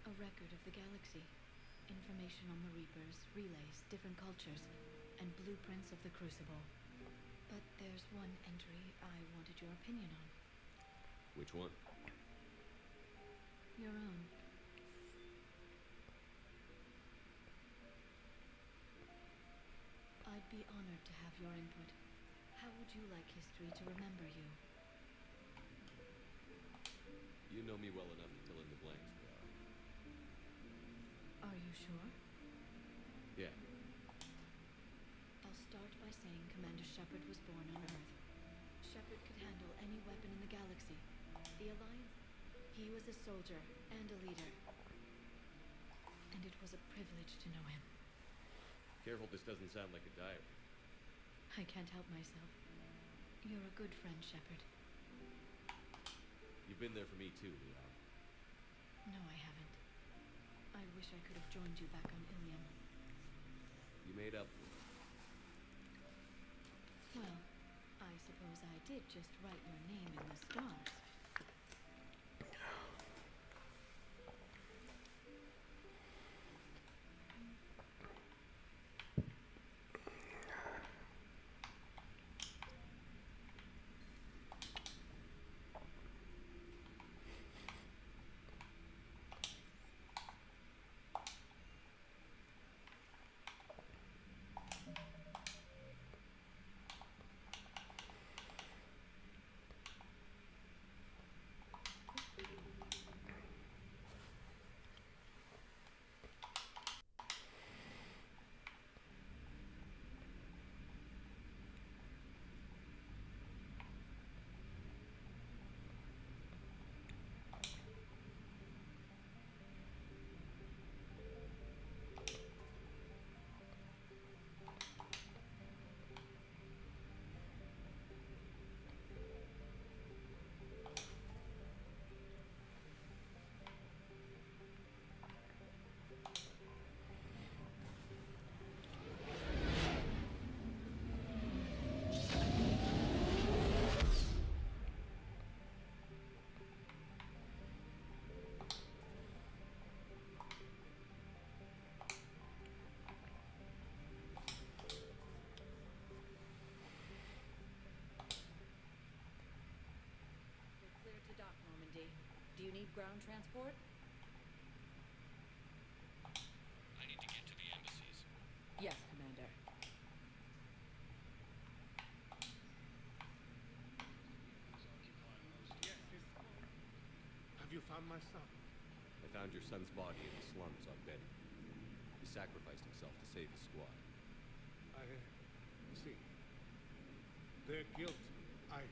A record of the galaxy. Information on the Reapers, relays, different cultures, and blueprints of the Crucible. But there's one entry I wanted your opinion on. Which one? Your own. I'd be honored to have your input. How would you like history to remember you? You know me well enough to fill in the blanks, Pilar. Are you sure? Yeah. I'll start by saying Commander Shepard was born on Earth. Shepard could handle any weapon in the galaxy. The Alliance, he was a soldier and a leader. And it was a privilege to know him. Careful, this doesn't sound like a diary. I can't help myself. You're a good friend, Shepard. You've been there for me too, Leon. No, I haven't. I wish I could have joined you back on Ilium. You made up for it. Well, I suppose I did just write your name in the stars. Do you need ground transport? I need to get to the embassies. Yes, Commander. Have you found my son? I found your son's body in the slums on Betty. He sacrificed himself to save his squad. I see. Their guilt, I